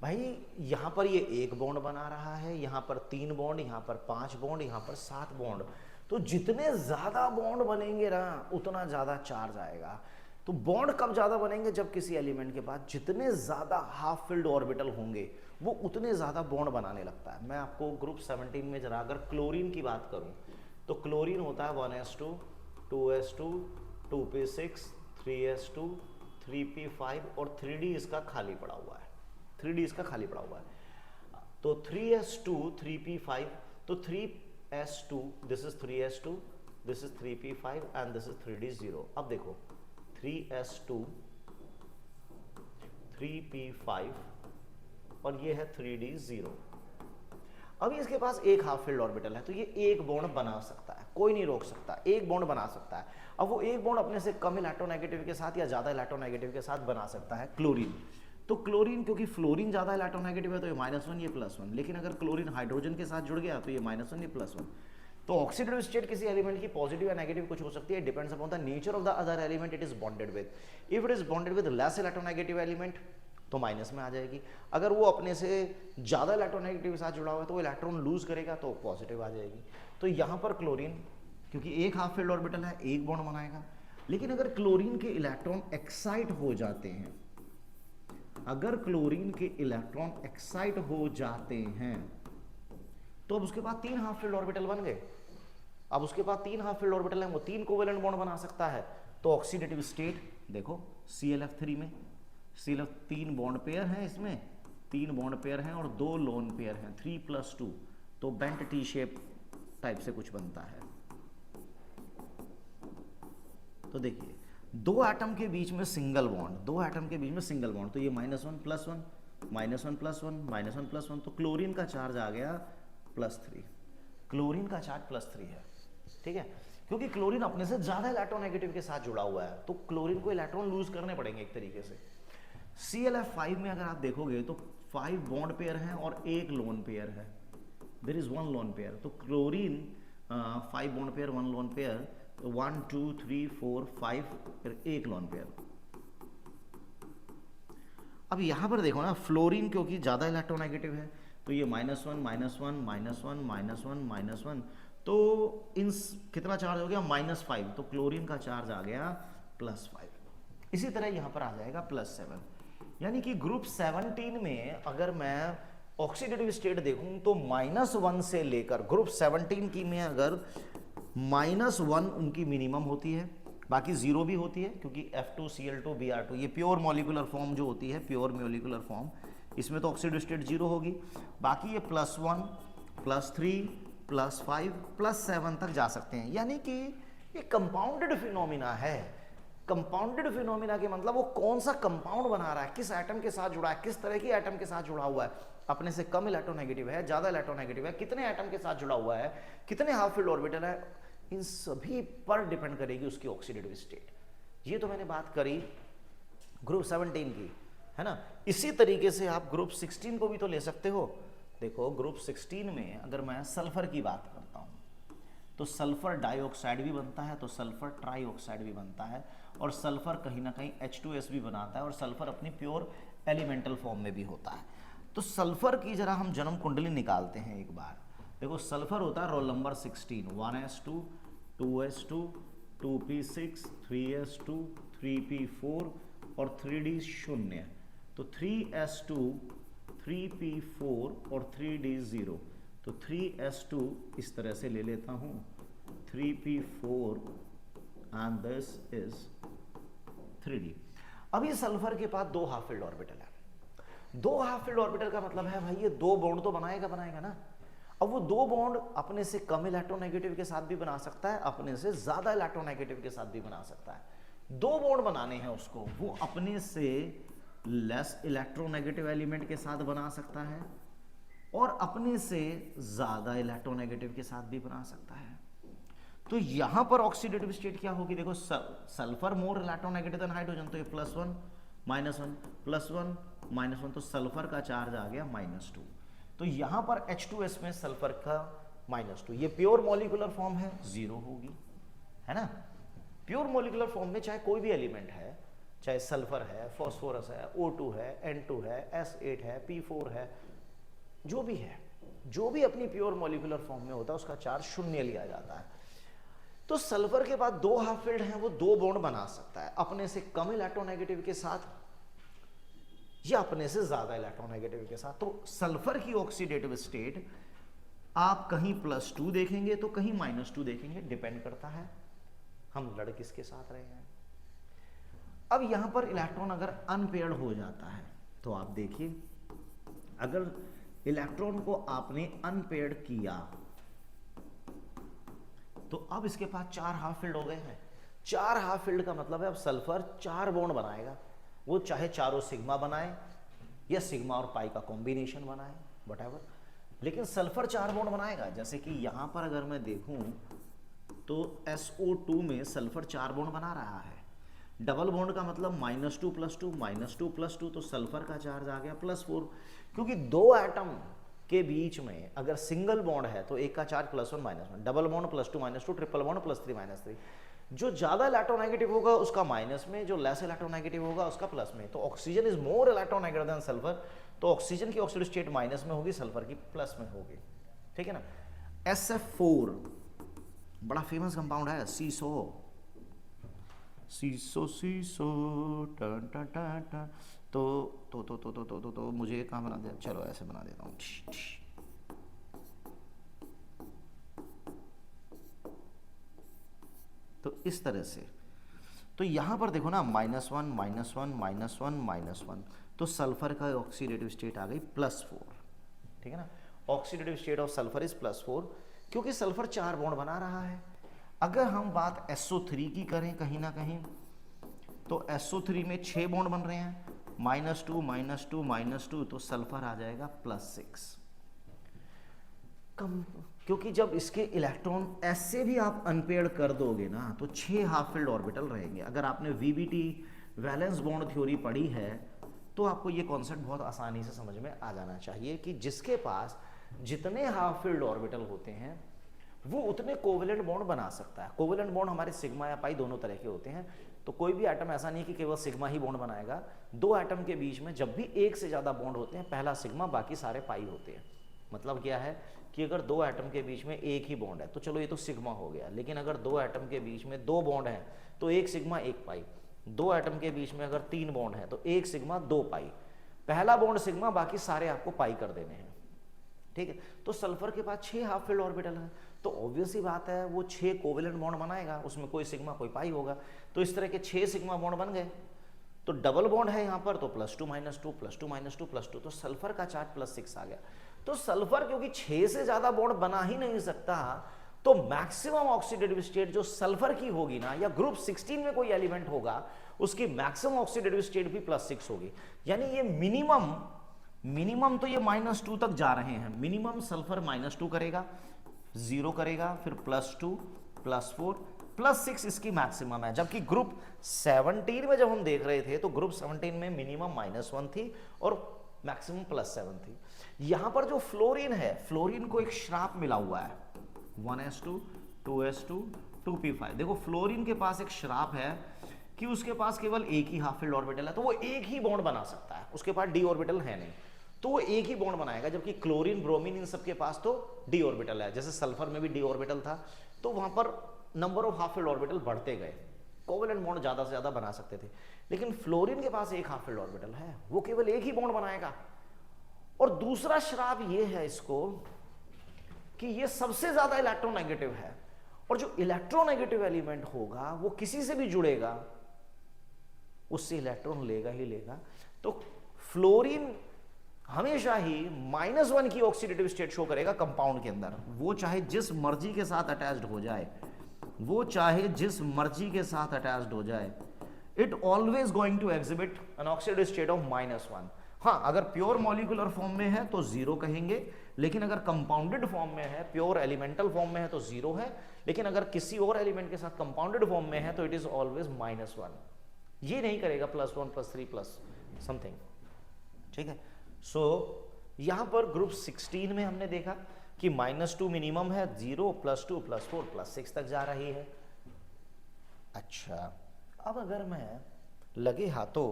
भाई, यहां पर ये एक बॉन्ड बना रहा है, यहां पर 3 बॉन्ड, यहां पर 5 बॉन्ड, यहां पर 7 बॉन्ड। तो जितने ज्यादा बॉन्ड बनेंगे ना उतना ज्यादा चार्ज आएगा। तो बॉन्ड कब ज्यादा बनेंगे? जब किसी एलिमेंट के पास जितने ज्यादा हाफ फिल्ड ऑर्बिटल होंगे वो उतने ज्यादा बॉन्ड बनाने लगता है। मैं आपको ग्रुप 17 में जरा अगर क्लोरीन की बात करूं तो क्लोरीन होता है 1s2 2s2 2p6 3s2 3p5 और 3d इसका खाली पड़ा हुआ है। 3d इसका खाली पड़ा हुआ है। तो 3s2 3p5, तो 3s2 this is 3s2, this is 3p5 and this is 3d0। अब देखो 3s2 3p5 और ये है 3d0। अभी इसके पास एक हाफ फील्ड ऑर्बिटल है, तो ये एक बॉन्ड बना सकता है, कोई नहीं रोक सकता, एक बॉन्ड बना सकता है। अब वो एक बॉन्ड अपने से कम इलेक्ट्रोनेगेटिव के साथ या ज्यादा इलेक्ट्रोनेगेटिव के साथ बना सकता है क्लोरीन। तो क्लोरीन, क्योंकि फ्लोरीन ज्यादा इलेक्ट्रोनेगेटिव है तो ये -1 ये +1, लेकिन अगर क्लोरीन हाइड्रोजन के साथ जुड़ गया तो ये -1 ये +1। तो ऑक्सीडेटिव स्टेट किसी एलिमेंट की पॉजिटिव या नेगेटिव कुछ हो सकती है, depends upon the nature of the other element it is bonded with. If it is bonded with less electronegative element तो माइनस में आ जाएगी। अगर वो अपने से ज्यादा इलेक्ट्रोनेगेटिव के साथ जुड़ा हुआ है तो वो इलेक्ट्रॉन लूज करेगा तो पॉजिटिव आ जाएगी। तो यहां पर क्लोरीन क्योंकि एक हाफ फील्ड ऑर्बिटल है एक बॉन्ड बनाएगा, लेकिन अगर क्लोरीन के इलेक्ट्रॉन एक्साइट हो जाते हैं, अगर क्लोरीन के इलेक्ट्रॉन एक्साइट हो जाते हैं तो अब उसके बाद 3 हाफ फील्ड ऑर्बिटल बन गए। अब उसके बाद 3 हाफ फील्ड ऑर्बिटल है, वो 3 कोवेलेंट बॉन्ड बना सकता है। तो ऑक्सीडेटिव स्टेट देखो ClF3 में ClF 3 बॉन्ड पेयर हैं, इसमें 3 बॉन्ड पेयर हैं और 2 लोन पेयर हैं, 3+2, तो बेंट टी शेप टाइप से कुछ बनता है। तो देखिए 2 एटम के बीच में सिंगल बॉन्ड, 2 एटम के बीच में सिंगल बॉन्ड, तो ये -1 + 1 -1 + 1 -1 + 1, तो क्लोरीन का चार्ज आ गया +3, क्लोरीन का चार्ज +3 है, ठीक है, क्योंकि क्लोरीन अपने से ज्यादा इलेक्ट्रोनेगेटिव के साथ जुड़ा हुआ है, तो क्लोरीन को इलेक्ट्रॉन लूज करने पड़ेंगे एक तरीके से। ClF5 में अगर आप देखोगे तो 5 बॉन्ड पेयर हैं और 1 लोन पेयर है, देयर इज 1 लोन पेयर, तो chlorine 5 bond pair 1 lone pair, 1 2 3 4 5 फिर 1 लोन पेयर। अब यहां पर देखो ना, फ्लोरीन क्योंकि ज्यादा इलेक्ट्रोनेगेटिव है, तो ये -1 -1 -1 -1 -1, तो इन कितना चार्ज हो गया -5, तो क्लोरीन का चार्ज आ गया +5। इसी तरह यहां पर आ जाएगा +7, यानी कि ग्रुप 17 में अगर मैं ऑक्सीडेटिव स्टेट देखूं तो -1 से लेकर ग्रुप 17 की में अगर -1 उनकी मिनिमम होती है, बाकी 0 भी होती है, क्योंकि F2Cl2 Br2 ये प्योर मॉलिक्यूलर फॉर्म जो होती है, प्योर मॉलिक्यूलर फॉर्म, इसमें तो ऑक्सीडेटिव स्टेट 0 होगी, बाकी ये +1 +3 +5 +7 तक जा सकते हैं, यानी कि ये कंपाउंडेड फिनोमिना है। कंपाउंडेड फिनोमिना के मतलब वो कौन सा कंपाउंड बना रहा है, किस एटम के साथ जुड़ा है, किस तरह की एटम के साथ जुड़ा हुआ है, अपने से कम इलेक्ट्रोनेगेटिव है, ज्यादा इलेक्ट्रोनेगेटिव है, कितने एटम के साथ जुड़ा हुआ है, कितने हाफ फील्ड ऑर्बिटल है, इन सभी पर डिपेंड करेगी उसकी ऑक्सीडेटिव स्टेट। ये तो मैंने बात करी ग्रुप 17 की, है ना। इसी तरीके से आप ग्रुप 16 को भी तो ले सकते हो। देखो ग्रुप 16 में अगर मैं सल्फर की बात करता हूं तो सल्फर डाइऑक्साइड भी बनता है, तो सल्फर ट्राइऑक्साइड भी बनता है, और सल्फर कहीं ना कहीं H2S भी बनाता है, और सल्फर अपनी प्योर एलिमेंटल फॉर्म में भी होता है। तो सल्फर की जरा हम जन्म कुंडली निकालते हैं एक बार। देखो सल्फर होता है roll number 16, 1s2 2s2 2p6 3s2 3p4 और 3d 0, तो 3s2 3p4 और 3d 0, तो 3s2 इस तरह से ले लेता हूं, 3p4 and this is 3d। अब ये सल्फर के पास 2 हाफ फील्ड ऑर्बिटल है। 2 हाफ फील्ड ऑर्बिटल का मतलब है भाई ये 2 बॉन्ड तो बनाएगा ना। अब वो 2 बॉन्ड अपने से कम इलेक्ट्रोनेगेटिव के साथ भी बना सकता है, अपने से ज्यादा इलेक्ट्रोनेगेटिव के साथ भी बना सकता है। 2 बॉन्ड बनाने हैं उसको, वो अपने से लेस इलेक्ट्रोनेगेटिव एलिमेंट के साथ बना सकता है और अपने से ज्यादा इलेक्ट्रोनेगेटिव के साथ भी बना सकता है। तो यहां पर ऑक्सीडेटिव स्टेट क्या होगी, देखो सल्फर मोर इलेक्ट्रोनेगेटिव देन हाइड्रोजन, तो ये +1 -1 +1 -1, तो सल्फर का चार्ज आ गया -2। तो यहां पर H2S में सल्फर का -2, ये प्योर मॉलिक्यूलर फॉर्म है, 0 होगी, है ना। प्योर मॉलिक्यूलर फॉर्म में चाहे कोई भी एलिमेंट है, चाहे सल्फर है, फॉस्फोरस है, O2 है, N2 है, S8 है, P4 है, जो भी है, जो भी अपनी प्योर मॉलिक्यूलर फॉर्म में होता है उसका चार्ज 0 लिया जाता है। तो सल्फर के बाद 2 हाफ फील्ड हैं, वो 2 बॉन्ड बना सकता है अपने से कम इलेक्ट्रोनेगेटिव के साथ या अपने से ज्यादा इलेक्ट्रोनेगेटिव के साथ। तो सल्फर की ऑक्सीडेटिव स्टेट आप कहीं +2 देखेंगे तो कहीं -2 देखेंगे, डिपेंड करता है हम लड़ किसके साथ रहे हैं। अब यहां पर इलेक्ट्रॉन अगर अनपेयर्ड हो जाता है तो आप देखिए, अगर इलेक्ट्रॉन को आपने अनपेयर्ड किया तो अब इसके पास 4 हाफ फील्ड हो गए हैं। 4 हाफ फील्ड का मतलब है अब सल्फर 4 बॉन्ड बनाएगा, वो चाहे चारों सिग्मा बनाए या सिग्मा और पाई का कॉम्बिनेशन बनाए, व्हाटएवर, लेकिन सल्फर 4 बॉन्ड बनाएगा। जैसे कि यहां पर अगर मैं देखूं तो SO2 में सल्फर 4 बॉन्ड बना रहा है। डबल बॉन्ड का मतलब -2 + 2 -2 + 2, तो सल्फर का चार्ज आ गया +4, क्योंकि 2 एटम के बीच में अगर सिंगल बॉन्ड है तो एक का charge +1 -1, double bond +2 -2, triple bond +3 -3। जो ज्यादा इलेक्ट्रोनेगेटिव होगा उसका माइनस में, जो लेस इलेक्ट्रोनेगेटिव होगा उसका प्लस में। तो oxygen is more electronegative then sulphur, तो ऑक्सीजन की ऑक्सीडेटिव स्टेट माइनस में होगी, सल्फर की प्लस में होगी, ठीक है ना। SF4 बड़ा फेमस कंपाउंड है, सीसो सीसो सीसो टन टन टन टन। तो मुझे कहाँ बना दिया, चलो ऐसे बना देता हूँ। तो इस तरह से, तो यहाँ पर देखो ना -1 -1 -1 -1, तो सल्फर का ऑक्सीडेटिव स्टेट आ गई +4, ठीक है ना। Oxidative state of sulphur is +4, क्योंकि सल्फर 4 बॉन्ड बना रहा है। अगर हम बात SO3 की करें कहीं ना कहीं, तो SO3 में 6 बॉन्ड बन रहे हैं, -2 -2 -2, तो सल्फर आ जाएगा +6। कम, क्योंकि जब इसके इलेक्ट्रॉन ऐसे भी आप अनपेयर्ड कर दोगे ना, तो 6 हाफ फिल्ड ऑर्बिटल रहेंगे। अगर आपने VBT वैलेंस बॉन्ड थ्योरी पढ़ी है तो आपको ये कॉन्सेप्ट बहुत आसानी से समझ में आ जाना चाहिए कि जिसके पास जितने हाफ फिल्ड ऑर्बिटल होते हैं वो उतने कोवेलेंट बॉन्ड बना सकता है। कोवेलेंट बॉन्ड हमारे सिग्मा या पाई दोनों तरह के होते हैं, तो कोई भी एटम ऐसा नहीं कि केवल सिग्मा ही बॉन्ड बनाएगा। दो एटम के बीच में जब भी एक से ज़्यादा बॉन्ड होते हैं, पहला सिग्मा बाकी सारे पाई होते हैं। मतलब क्या है कि अगर दो एटम के बीच में एक ही बॉन्ड है तो चलो ये तो सिग्मा हो गया, लेकिन अगर दो एटम के बीच में दो बॉन्ड हैं तो एक सिग्मा एक पाई। दो एटम के बीच में अगर 3 बॉन्ड है तो एक सिग्मा 2 पाई। पहला बॉन्ड सिग्मा, बाकी सारे आपको पाई कर देने हैं, ठीक है। तो सल्फर के पास 6 हाफ फिल्ड ऑर्बिटल है, तो ऑब्वियस ही बात है वो 6 कोवेलेंट बॉन्ड बनाएगा, उसमें कोई सिग्मा कोई पाई होगा। तो इस तरह के 6 सिग्मा बॉन्ड बन गए। तो डबल बॉन्ड है यहाँ पर, तो +2 -2 +2 -2 +2, तो सल्फर का चार्ज +6 आ गया। तो सल्फर क्योंकि 6 से ज्यादा बॉन्ड बना ही नहीं सकता, तो मैक्सिमम ऑक्सीडेटिव स्टेट जो सल्फर की होगी ना, या ग्रुप 16 में कोई एलिमेंट होगा उसकी मैक्सिमम ऑक्सीडेटिव स्टेट भी +6 होगी। यानी ये मिनिमम तो ये -2 तक जा रहे हैं। मिनिमम सल्फर -2 करेगा, 0 करेगा, फिर +2 +4 +6 इसकी मैक्सिमम है। जबकि ग्रुप 17 में जब हम देख रहे थे तो ग्रुप 17 में मिनिमम -1 थी और मैक्सिमम +7 थी। यहां पर जो फ्लोरीन है, फ्लोरीन को एक श्राप मिला हुआ है, 1s2 2s2 2p5। देखो फ्लोरीन के पास एक श्राप है कि उसके पास केवल एक ही हाफ फिल्ड ऑर्बिटल है, तो वो एक ही बॉन्ड बना सकता है, उसके पास डी ऑर्बिटल है नहीं, तो वो एक ही बॉन्ड बनाएगा। जबकि क्लोरीन ब्रोमीन इन सब के पास तो डी ऑर्बिटल है। जैसे सल्फर में भी डी ऑर्बिटल था, तो वहां पर number of half filled orbital बढ़ते गए, कोवेलेंट बॉन्ड ज्यादा से ज्यादा बना सकते थे। लेकिन फ्लोरीन के पास एक हाफ फिल्ड ऑर्बिटल है, वो केवल एक ही बॉन्ड बनाएगा। और दूसरा श्राप ये है इसको कि ये सबसे ज्यादा इलेक्ट्रोनेगेटिव है, और जो इलेक्ट्रोनेगेटिव एलिमेंट होगा वो किसी से भी जुड़ेगा उससे इलेक्ट्रॉन लेगा ही लेगा। तो फ्लोरीन हमेशा ही -1 की ऑक्सीडेटिव स्टेट शो करेगा कंपाउंड के अंदर, वो चाहे जिस मर्जी के साथ अटैच्ड हो जाए, वो चाहे जिस मर्जी के साथ अटैच्ड हो जाए, it always going to exhibit an oxidative state of -1। हाँ, अगर प्योर मॉलिक्यूलर फॉर्म में है तो 0 कहेंगे, लेकिन अगर कंपाउंडेड फॉर्म में है, प्योर एलिमेंटल फॉर्म में है तो 0 है, लेकिन अगर किसी और एलिमेंट के साथ कंपाउंडेड फॉर्म में है तो इट इज ऑलवेज -1। ये नहीं करेगा +1 +3 प्लस समथिंग, ठीक है। सो यहां पर ग्रुप 16 में हमने देखा कि -2 मिनिमम है, 0 +2 +4 +6 तक जा रही है। अच्छा, अब अगर मैं लगे हाथों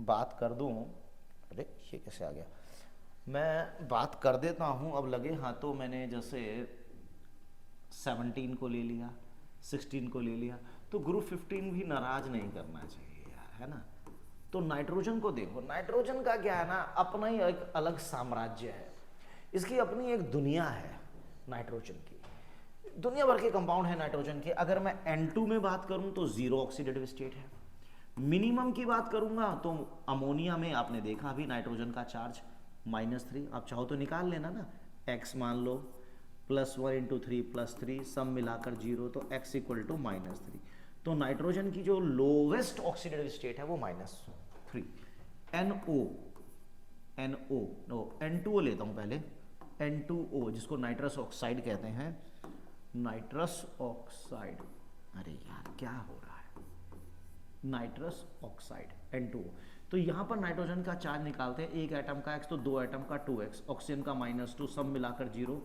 बात कर दूं, अरे ये कैसे आ गया, मैं बात कर देता हूं। अब लगे हाथों मैंने जैसे 17 को ले लिया, 16 को ले लिया, तो ग्रुप 15 भी नाराज नहीं करना चाहिए यार, है ना। तो नाइट्रोजन को देखो, नाइट्रोजन का क्या है ना, अपना ही एक अलग साम्राज्य है, इसकी अपनी एक दुनिया है नाइट्रोजन की। दुनिया भर के कंपाउंड है नाइट्रोजन के। अगर मैं N2 में बात करूं तो 0 ऑक्सीडेटिव स्टेट है। मिनिमम की बात करूंगा तो अमोनिया में आपने देखा अभी नाइट्रोजन का चार्ज -3, आप चाहो तो निकाल लेना ना, x मान लो, +1 × 3 +3, सब मिलाकर 0, तो x = -3। तो नाइट्रोजन की जो लोवेस्ट ऑक्सीडेटिव स्टेट है वो -3। N2O लेता हूं पहले, N2O जिसको नाइट्रस ऑक्साइड कहते हैं, नाइट्रस ऑक्साइड, अरे यार क्या हो रहा है, नाइट्रस ऑक्साइड N2O। तो यहां पर नाइट्रोजन का चार्ज निकालते हैं, एक एटम का x तो दो एटम का 2x, ऑक्सीजन का -2, सब मिलाकर 0,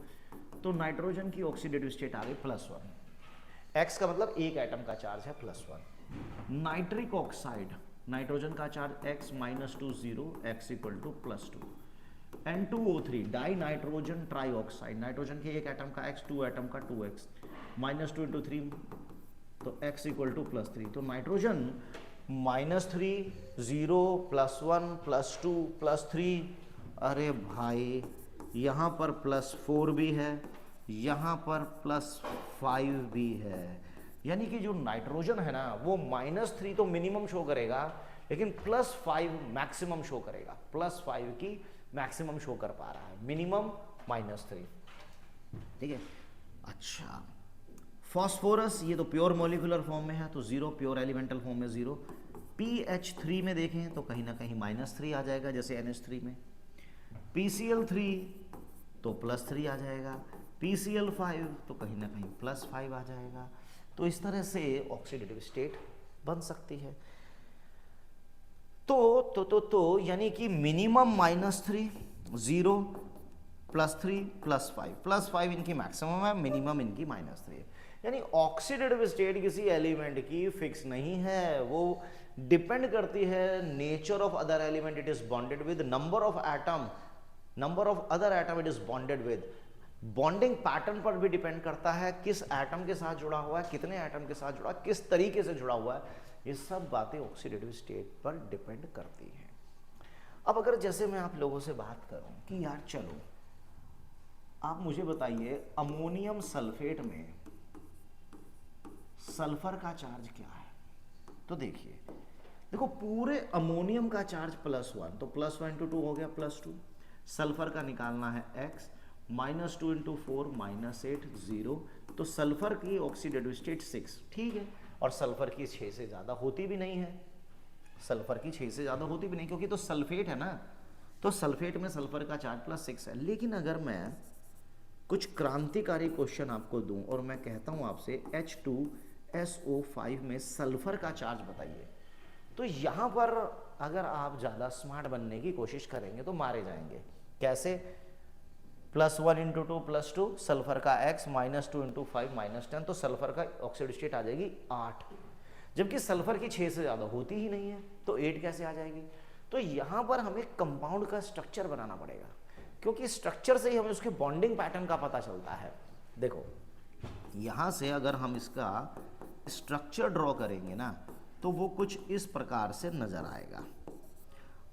तो नाइट्रोजन की ऑक्सीडेटिव स्टेट आ गई +1। x का मतलब एक एटम का चार्ज है +1। नाइट्रिक ऑक्साइड, नाइट्रोजन का charge x -2 0, x = +2। N2O3 die nitrogen trioxide, nitrogen के एक एटम का x, 2 एटम का 2x, -2 × 3 तो x = +3। तो नाइट्रोजन -3 0 +1 +2 +3, अरे भाई यहाँ पर +4 भी है, यहाँ पर +5 भी है, यानी कि जो नाइट्रोजन है ना वो -3 तो मिनिमम शो करेगा, लेकिन +5 मैक्सिमम शो करेगा, +5 की मैक्सिमम शो कर पा रहा है, मिनिमम -3। ठीक है। अच्छा, फॉस्फोरस ये तो प्योर मॉलिक्यूलर फॉर्म में है तो 0, प्योर एलिमेंटल फॉर्म में 0। PH3 में देखें तो कहीं ना कहीं -3 आ जाएगा जैसे NH3 में। PCl3 तो +3 आ जाएगा, PCl5 तो कहीं ना कहीं +5 आ जाएगा। तो इस तरह से ऑक्सीडेटिव स्टेट बन सकती है। तो यानी कि मिनिमम -3, 0, +3, +5, +5 इनकी मैक्सिमम है, मिनिमम इनकी -3 है। यानी ऑक्सीडेटिव स्टेट किसी एलिमेंट की फिक्स नहीं है, वो डिपेंड करती है nature of other element it is bonded with, number of atom, number of other atom it is bonded with, bonding pattern पर भी डिपेंड करता है, किस एटम के साथ जुड़ा हुआ है, कितने एटम के साथ जुड़ा, किस तरीके से जुड़ा हुआ है, ये सब बातें ऑक्सीडेटिव स्टेट पर डिपेंड करती हैं। अब अगर जैसे मैं आप लोगों से बात करूं कि यार चलो आप मुझे बताइए अमोनियम सल्फेट में सल्फर का चार्ज क्या है, तो देखिए देखो पूरे अमोनियम का चार्ज +1, तो +1 × 2 हो गया +2, सल्फर का निकालना है x, -2 × 4 -8 0, तो सल्फर की ऑक्सीडेटिव स्टेट 6, ठीक है। और सल्फर की 6 से ज़्यादा होती भी नहीं है, सल्फर की 6 से ज़्यादा होती भी नहीं, क्योंकि तो सल्फेट है ना, तो सल्फेट में सल्फर का चार्ज +6 है। लेकिन अगर मैं कुछ क्रांतिकारी क्वेश्चन आपको दूं और मैं कहता हूं आपसे H2SO5 में सल्फर का चार्ज बताइए, तो यहां पर अगर आप ज़्यादा स्मार्ट बनने की कोशिश करेंगे तो मारे जाएंगे। कैसे? +1 × 2 +2, सल्फर का x, -2 × 5 -10, तो सल्फर का ऑक्सीडेटिव स्टेट आ जाएगी 8, जबकि सल्फर की 6 से ज़्यादा होती ही नहीं है, तो 8 कैसे आ जाएगी? तो यहाँ पर हमें कंपाउंड का स्ट्रक्चर बनाना पड़ेगा, क्योंकि स्ट्रक्चर से ही हमें उसके बॉन्डिंग पैटर्न का पता चलता है। देखो यहाँ से अगर हम इसका स्ट्रक्चर ड्रॉ करेंगे ना तो वो कुछ इस प्रकार से नज़र आएगा।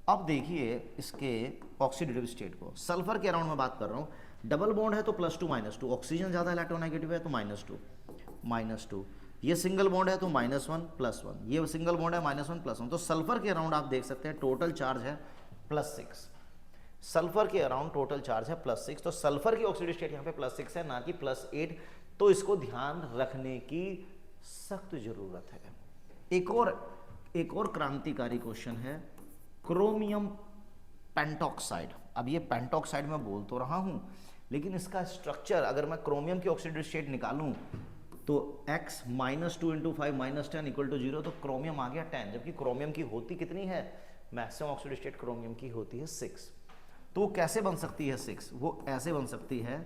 अब देखिए इसके ऑक्सीडेटिव स्टेट को, सल्फर के अराउंड में बात कर रहा हूँ, डबल बॉन्ड है तो +2 -2, ऑक्सीजन ज़्यादा इलेक्ट्रोनेगेटिव है तो -2, ये सिंगल बॉन्ड है तो -1 +1, ये सिंगल बॉन्ड है -1 +1, तो सल्फर के अराउंड आप देख सकते हैं टोटल चार्ज है +6, सल्फर के अराउंड टोटल चार्ज है +6, तो सल्फर की ऑक्सीडेटिव स्टेट यहाँ पे +6 है, ना कि +8, तो इसको ध्यान रखने की सख्त जरूरत है। एक और क्रांतिकारी क्वेश्चन है, क्रोमियम पेंटॉक्साइड। अब ये पेंटॉक्साइड मैं बोल तो रहा हूँ, लेकिन इसका स्ट्रक्चर अगर मैं क्रोमियम की ऑक्सीडेटिव स्टेट निकालूं तो x -2 × 5 -10 = 0, तो क्रोमियम आ गया 10, जबकि क्रोमियम की होती कितनी है, मैक्सिमम ऑक्सीडेटिव स्टेट क्रोमियम की होती है 6। तो कैसे बन सकती है 6? वो ऐसे बन सकती है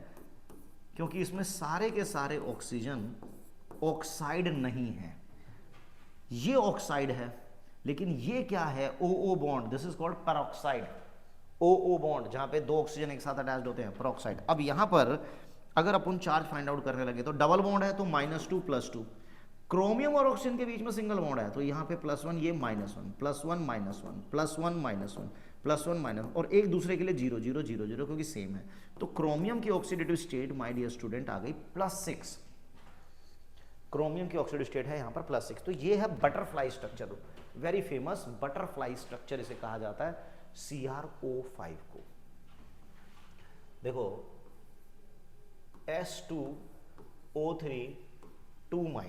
क्योंकि इसमें सारे के सारे ऑक्सीजन ऑक्साइड नहीं है, ये ऑक्साइड है, लेकिन ये क्या है, OO bond, this is called peroxide, OO bond, जहां पे 2 ऑक्सीजन एक साथ अटैच्ड होते हैं, पेरोक्साइड। अब यहां पर अगर अपन चार्ज फाइंड आउट करने लगे तो डबल बॉन्ड है तो -2 +2, क्रोमियम और ऑक्सीजन के बीच में सिंगल बॉन्ड है तो यहाँ पे +1, ये -1 +1 -1 +1 -1 +1 माइनस, और एक दूसरे के लिए 0 0 0 0 क्योंकि सेम है, तो क्रोमियम की oxidative state my dear student आ गई +6, क्रोमियम की ऑक्सीडेटिव स्टेट है यहाँ पर +6। तो ये है butterfly structure, very famous butterfly structure इसे कहा जाता है, CrO5 को। देखो S2O3 2-,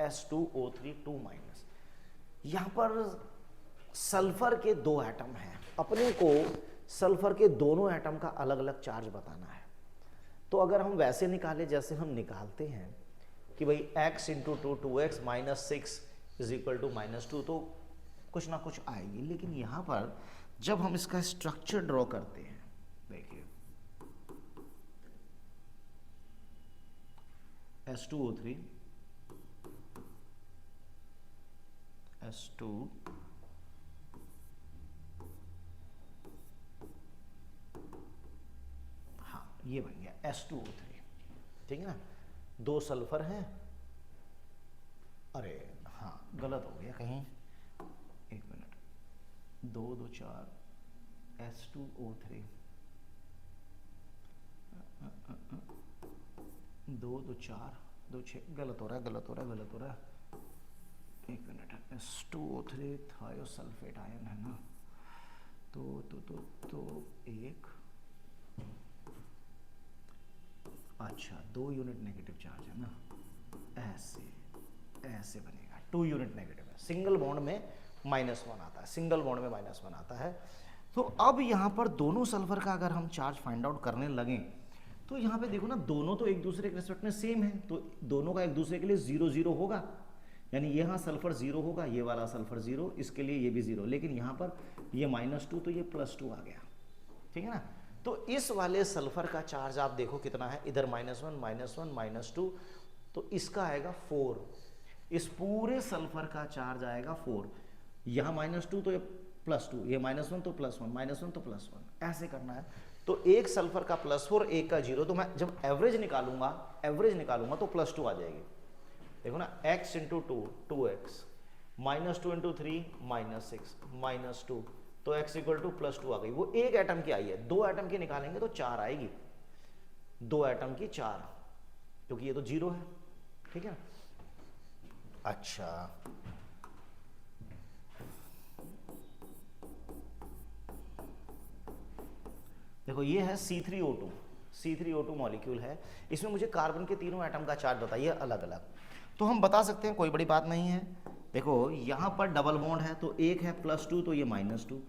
S2O3 2-, यहाँ पर सल्फर के 2 एटम हैं, अपने को सल्फर के दोनों एटम का अलग अलग चार्ज बताना है। तो अगर हम वैसे निकाले जैसे हम निकालते हैं कि भाई x × 2 2x -6 = -2, तो कुछ ना कुछ आएगी। लेकिन यहाँ पर जब हम इसका स्ट्रक्चर ड्रॉ करते हैं, देखिए S2O3 S2 हाँ ये बन गया S2O3, ठीक है ना, 2 सल्फर हैं, अरे हाँ गलत हो गया कहीं, 1 मिनट, 2 2 4 S2O3 2 2 4 2 6 गलत हो रहा है, गलत हो रहा है, गलत हो रहा है। एक मिनट, S2O3 थायोसल्फेट आयन है ना, तो एक, अच्छा 2 यूनिट नेगेटिव चार्ज है ना, ऐसे ऐसे बनेगा, 2 यूनिट नेगेटिव है, सिंगल बॉन्ड में -1 आता है, सिंगल बॉन्ड में -1 आता है। तो अब यहाँ पर दोनों सल्फर का अगर हम चार्ज फाइंड आउट करने लगें तो यहाँ पे देखो ना, दोनों तो एक दूसरे के रिस्पेक्ट में सेम है, तो दोनों का एक दूसरे के लिए 0 0 होगा, यानी यहाँ सल्फर 0 होगा, ये वाला सल्फर 0, इसके लिए ये भी 0, लेकिन यहाँ पर ये -2 तो ये +2 आ गया, ठीक है ना। तो इस वाले सल्फर का चार्ज आप देखो कितना है, इधर -1 -2, तो इसका आएगा 4, इस पूरे सल्फर का चार्ज आएगा 4, यहाँ -2 तो ये +2, ये -1 तो +1, -1 तो +1, ऐसे करना है। तो एक सल्फर का +4, एक का 0, तो मैं जब एवरेज निकालूंगा तो +2 आ जाएगी। देखो ना, x × 2 2x, -2 × 3 -6 -2, तो x = +2 आ गई। वो एक एटम की आई है, 2 एटम की निकालेंगे तो 4 आएगी, 2 एटम की 4, क्योंकि ये तो 0 है, ठीक है। अच्छा, देखो ये है C3O2 मॉलिक्यूल है, इसमें मुझे कार्बन के तीनों एटम का चार्ज बताइए अलग अलग, तो हम बता सकते हैं, कोई बड़ी बात नहीं है। देखो यहाँ पर डबल बॉन्ड है, तो एक है +2, तो ये -2,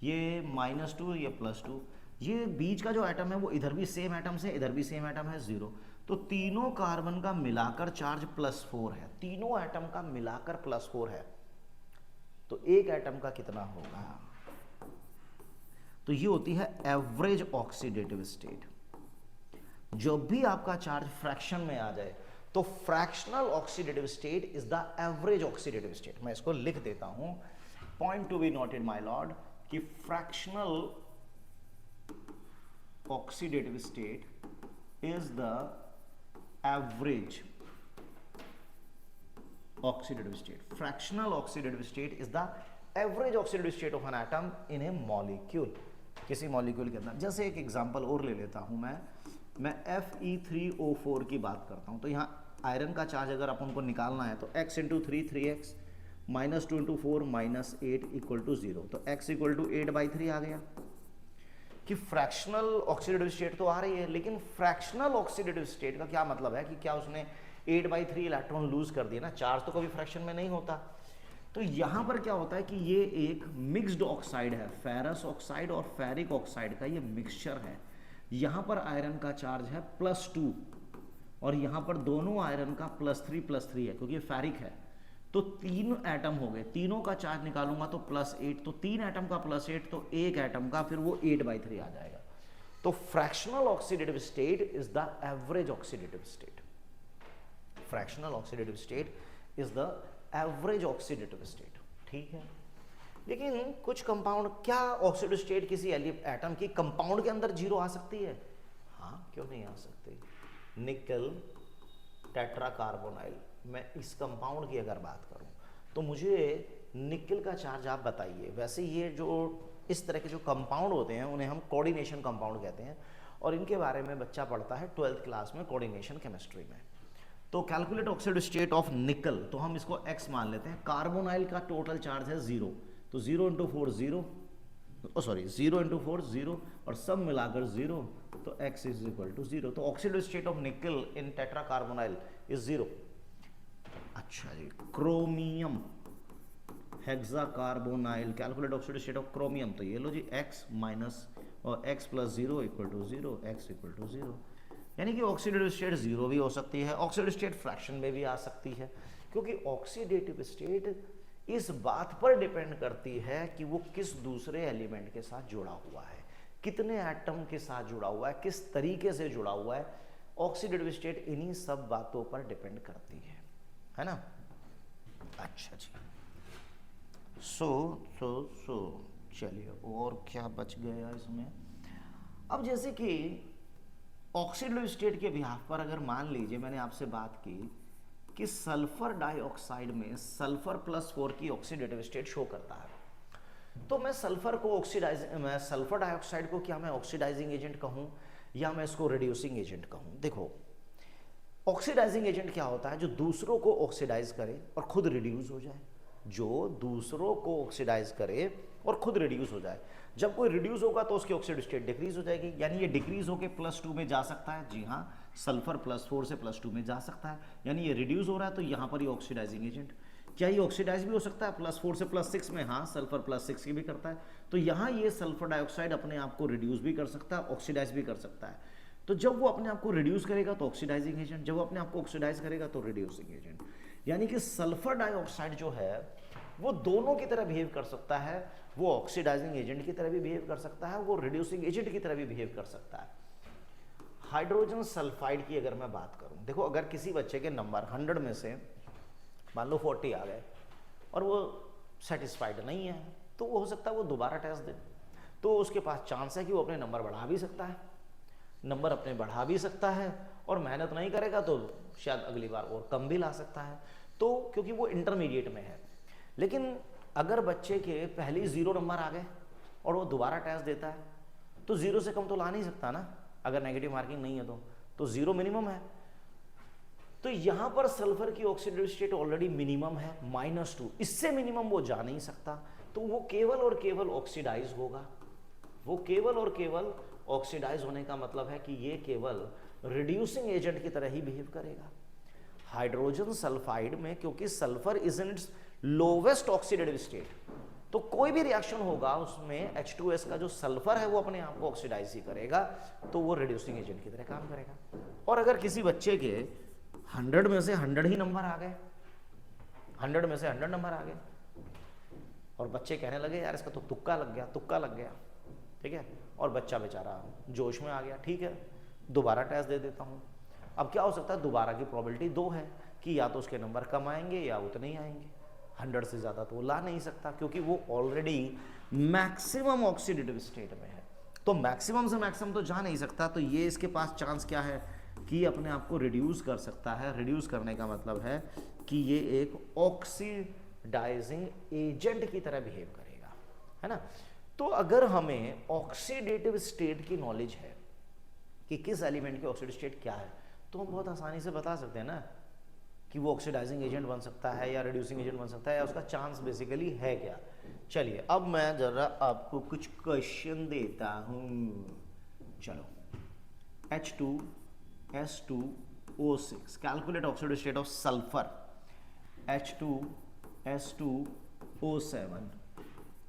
ये -2, ये +2, ये बीच का जो एटम है वो इधर भी सेम एटम से, इधर भी सेम एटम है 0, तो तीनों कार्बन का मिलाकर चार्ज +4 है, तीनों एटम का मिलाकर +4 है, तो एक एटम का कितना होगा, तो ये होती है एवरेज ऑक्सीडेटिव स्टेट। जब भी आपका चार्ज फ्रैक्शन में आ जाए तो fractional oxidative state is the average oxidative state. मैं इसको लिख देता हूं, point to be noted my lord, कि fractional oxidative state is the average oxidative state. Fractional oxidative state is the average oxidative state of an atom in a molecule, किसी molecule के अंदर। जैसे एक एग्जांपल और ले लेता हूं मैं Fe3O4 की बात करता हूं, तो यहाँ आयरन का चार्ज अगर अपन को निकालना है तो x × 3 3x, -2 × 4 -8 = 0, तो x = 8/3 आ गया। कि फ्रैक्शनल ऑक्सीडेटिव स्टेट तो आ रही है, लेकिन फ्रैक्शनल ऑक्सीडेटिव स्टेट का क्या मतलब है, कि क्या उसने 8/3 इलेक्ट्रॉन लूज कर दिया ना, चार्ज तो कभी फ्रैक्शन में नहीं होता। तो यहाँ पर क्या होता है कि ये एक मिक्स्ड ऑक्साइड है, फेरस ऑक्साइड और फेरिक ऑक्साइड का ये मिक्सचर है। यहाँ पर आयरन का चार्ज है +2 और यहाँ पर दोनों आयरन का +3 है, क्योंकि ये फेरिक है। तो 3 एटम हो गए, तीनों का चार्ज निकालूंगा तो +8, तो 3 एटम का +8, तो एक एटम का फिर वो 8/3 आ जाएगा। तो fractional oxidative state is the average oxidative state. Fractional oxidative state is the average oxidative state, ठीक है। लेकिन कुछ कंपाउंड, क्या ऑक्सीडेटिव स्टेट किसी एटम की कंपाउंड के अंदर 0 आ सकती है? हाँ, क्यों नहीं आ सकती। निकल टेट्राकार्बोनाइल, मैं इस कंपाउंड की अगर बात करूं तो मुझे निकल का चार्ज आप बताइए। वैसे ये जो इस तरह के जो कंपाउंड होते हैं उन्हें हम कोऑर्डिनेशन कंपाउंड कहते हैं, और इनके बारे में बच्चा पढ़ता है 12th क्लास में कोऑर्डिनेशन केमिस्ट्री में। तो कैलकुलेट ऑक्सीडेटिव स्टेट ऑफ निकल, तो हम इसको x मान लेते हैं। कार्बोनाइल का टोटल चार्ज है 0, तो 0 × 4 0, 0 × 4 0, और सब मिलाकर 0, तो x = 0। तो ऑक्सीडेटिव स्टेट ऑफ निकल इन टेट्राकार्बोनाइल इज 0। अच्छा जी, chromium hexacarbonyl, calculate oxidative state of chromium, तो ये लो जी x + 0 = 0, x = 0। यानी कि ऑक्सीडेटिव स्टेट 0 भी हो सकती है, ऑक्सीडेटिव स्टेट फ्रैक्शन में भी आ सकती है, क्योंकि ऑक्सीडेटिव स्टेट इस बात पर डिपेंड करती है कि वो किस दूसरे एलिमेंट के साथ जुड़ा हुआ है, कितने एटम के साथ जुड़ा हुआ है, किस तरीके से जुड़ा हुआ है। ऑक्सीडेटिव स्टेट इन्हीं सब बातों पर डिपेंड करती है ना। अच्छा जी, सो चलिए, और क्या बच गया इसमें। अब जैसे कि ऑक्सीडेटिव स्टेट के बिहाफ पर अगर मान लीजिए मैंने आपसे बात की कि सल्फर डाइऑक्साइड में सल्फर +4 की ऑक्सीडेटिव स्टेट शो करता है, तो मैं सल्फर डाइऑक्साइड को क्या मैं ऑक्सीडाइजिंग एजेंट कहूं या मैं इसको रिड्यूसिंग एजेंट कहूं। देखो, ऑक्सीडाइजिंग एजेंट क्या होता है? जो दूसरों को ऑक्सीडाइज करे और खुद रिड्यूस हो जाए। जो दूसरों को ऑक्सीडाइज करे और खुद रिड्यूस हो जाए। जब कोई रिड्यूस होगा तो उसकी ऑक्सीडेटिव स्टेट डिक्रीज हो जाएगी, यानी ये डिक्रीज होकर +2 में जा सकता है। जी हाँ, सल्फर +4 से +2 में जा सकता है, यानी ये रिड्यूस हो रहा है, तो यहाँ पर ये ऑक्सीडाइजिंग एजेंट। क्या ये ऑक्सीडाइज भी हो सकता है +4 से +6 में? हाँ, सल्फर +6 की भी करता है। तो यहाँ ये सल्फर डाइऑक्साइड अपने आप को रिड्यूस भी कर सकता है, ऑक्सीडाइज भी कर सकता है। तो जब वो अपने आप को रिड्यूस करेगा तो ऑक्सीडाइजिंग एजेंट, जब वो अपने आप को ऑक्सीडाइज करेगा तो रिड्यूसिंग एजेंट। यानी कि सल्फर डाइऑक्साइड जो है वो दोनों की तरह बिहेव कर सकता है। वो ऑक्सीडाइजिंग एजेंट की तरह भी बिहेव कर सकता है, वो रिड्यूसिंग एजेंट की तरह भी बिहेव कर सकता है। हाइड्रोजन सल्फाइड की अगर मैं बात करूं, देखो अगर किसी बच्चे के नंबर 100 में से मान लो 40 आ गए और वो सेटिस्फाइड नहीं है, तो वो हो सकता है वो दोबारा टेस्ट दे, तो उसके पास चांस है कि वो अपने नंबर बढ़ा भी सकता है, नंबर अपने बढ़ा भी सकता है, और मेहनत नहीं करेगा तो शायद अगली बार और कम भी ला सकता है। तो क्योंकि वो इंटरमीडिएट में है। लेकिन अगर बच्चे के पहले 0 नंबर आ गए और वो दोबारा टेस्ट देता है, तो 0 से कम तो ला नहीं सकता ना, अगर नेगेटिव मार्किंग नहीं है तो 0 मिनिमम है। तो यहां पर सल्फर की ऑक्सीडेटिव स्टेट ऑलरेडी मिनिमम है -2, इससे मिनिमम वो जा नहीं सकता, तो वो केवल और केवल ऑक्सीडाइज होगा। वो केवल और केवल ऑक्सीडाइज होने का मतलब है कि ये केवल रिड्यूसिंग एजेंट की तरह ही बिहेव करेगा। हाइड्रोजन सल्फाइड में क्योंकि sulphur is in its lowest oxidative state, तो कोई भी रिएक्शन होगा उसमें H2S का जो सल्फर है वो अपने आप को ऑक्सीडाइज ही करेगा, तो वो रिड्यूसिंग एजेंट की तरह काम करेगा। और अगर किसी बच्चे के 100 में से 100 ही नंबर आ गए, 100 में से 100 नंबर आ गए, और बच्चे कहने लगे यार इसका तो तुक्का लग गया, तुक्का लग गया, ठीक है, और बच्चा बेचारा जोश में आ गया, ठीक है दोबारा टेस्ट दे देता हूँ। अब क्या हो सकता है, दोबारा की प्रोबेबिलिटी 2 है कि या तो उसके नंबर कम आएंगे या उतने ही आएंगे, 100 से ज़्यादा तो वो ला नहीं सकता, क्योंकि वो ऑलरेडी मैक्सिमम ऑक्सीडेटिव स्टेट में है। तो मैक्सिमम से मैक्सिमम तो जा नहीं सकता, तो ये इसके पास चांस क्या है कि अपने आप को रिड्यूस कर सकता है। रिड्यूस करने का मतलब है कि ये एक ऑक्सीडाइजिंग एजेंट की तरह बिहेव करेगा, है ना। तो अगर हमें ऑक्सीडेटिव स्टेट की नॉलेज है कि किस एलिमेंट की ऑक्सीडेटिव स्टेट क्या है, तो हम बहुत आसानी से बता सकते हैं ना कि वो ऑक्सीडाइजिंग एजेंट बन सकता है या रिड्यूसिंग एजेंट बन सकता है, या उसका चांस बेसिकली है क्या। चलिए अब मैं जरा आपको कुछ क्वेश्चन देता हूँ। चलो, H2S2O6 calculate oxidative state of sulphur, H2S2O7,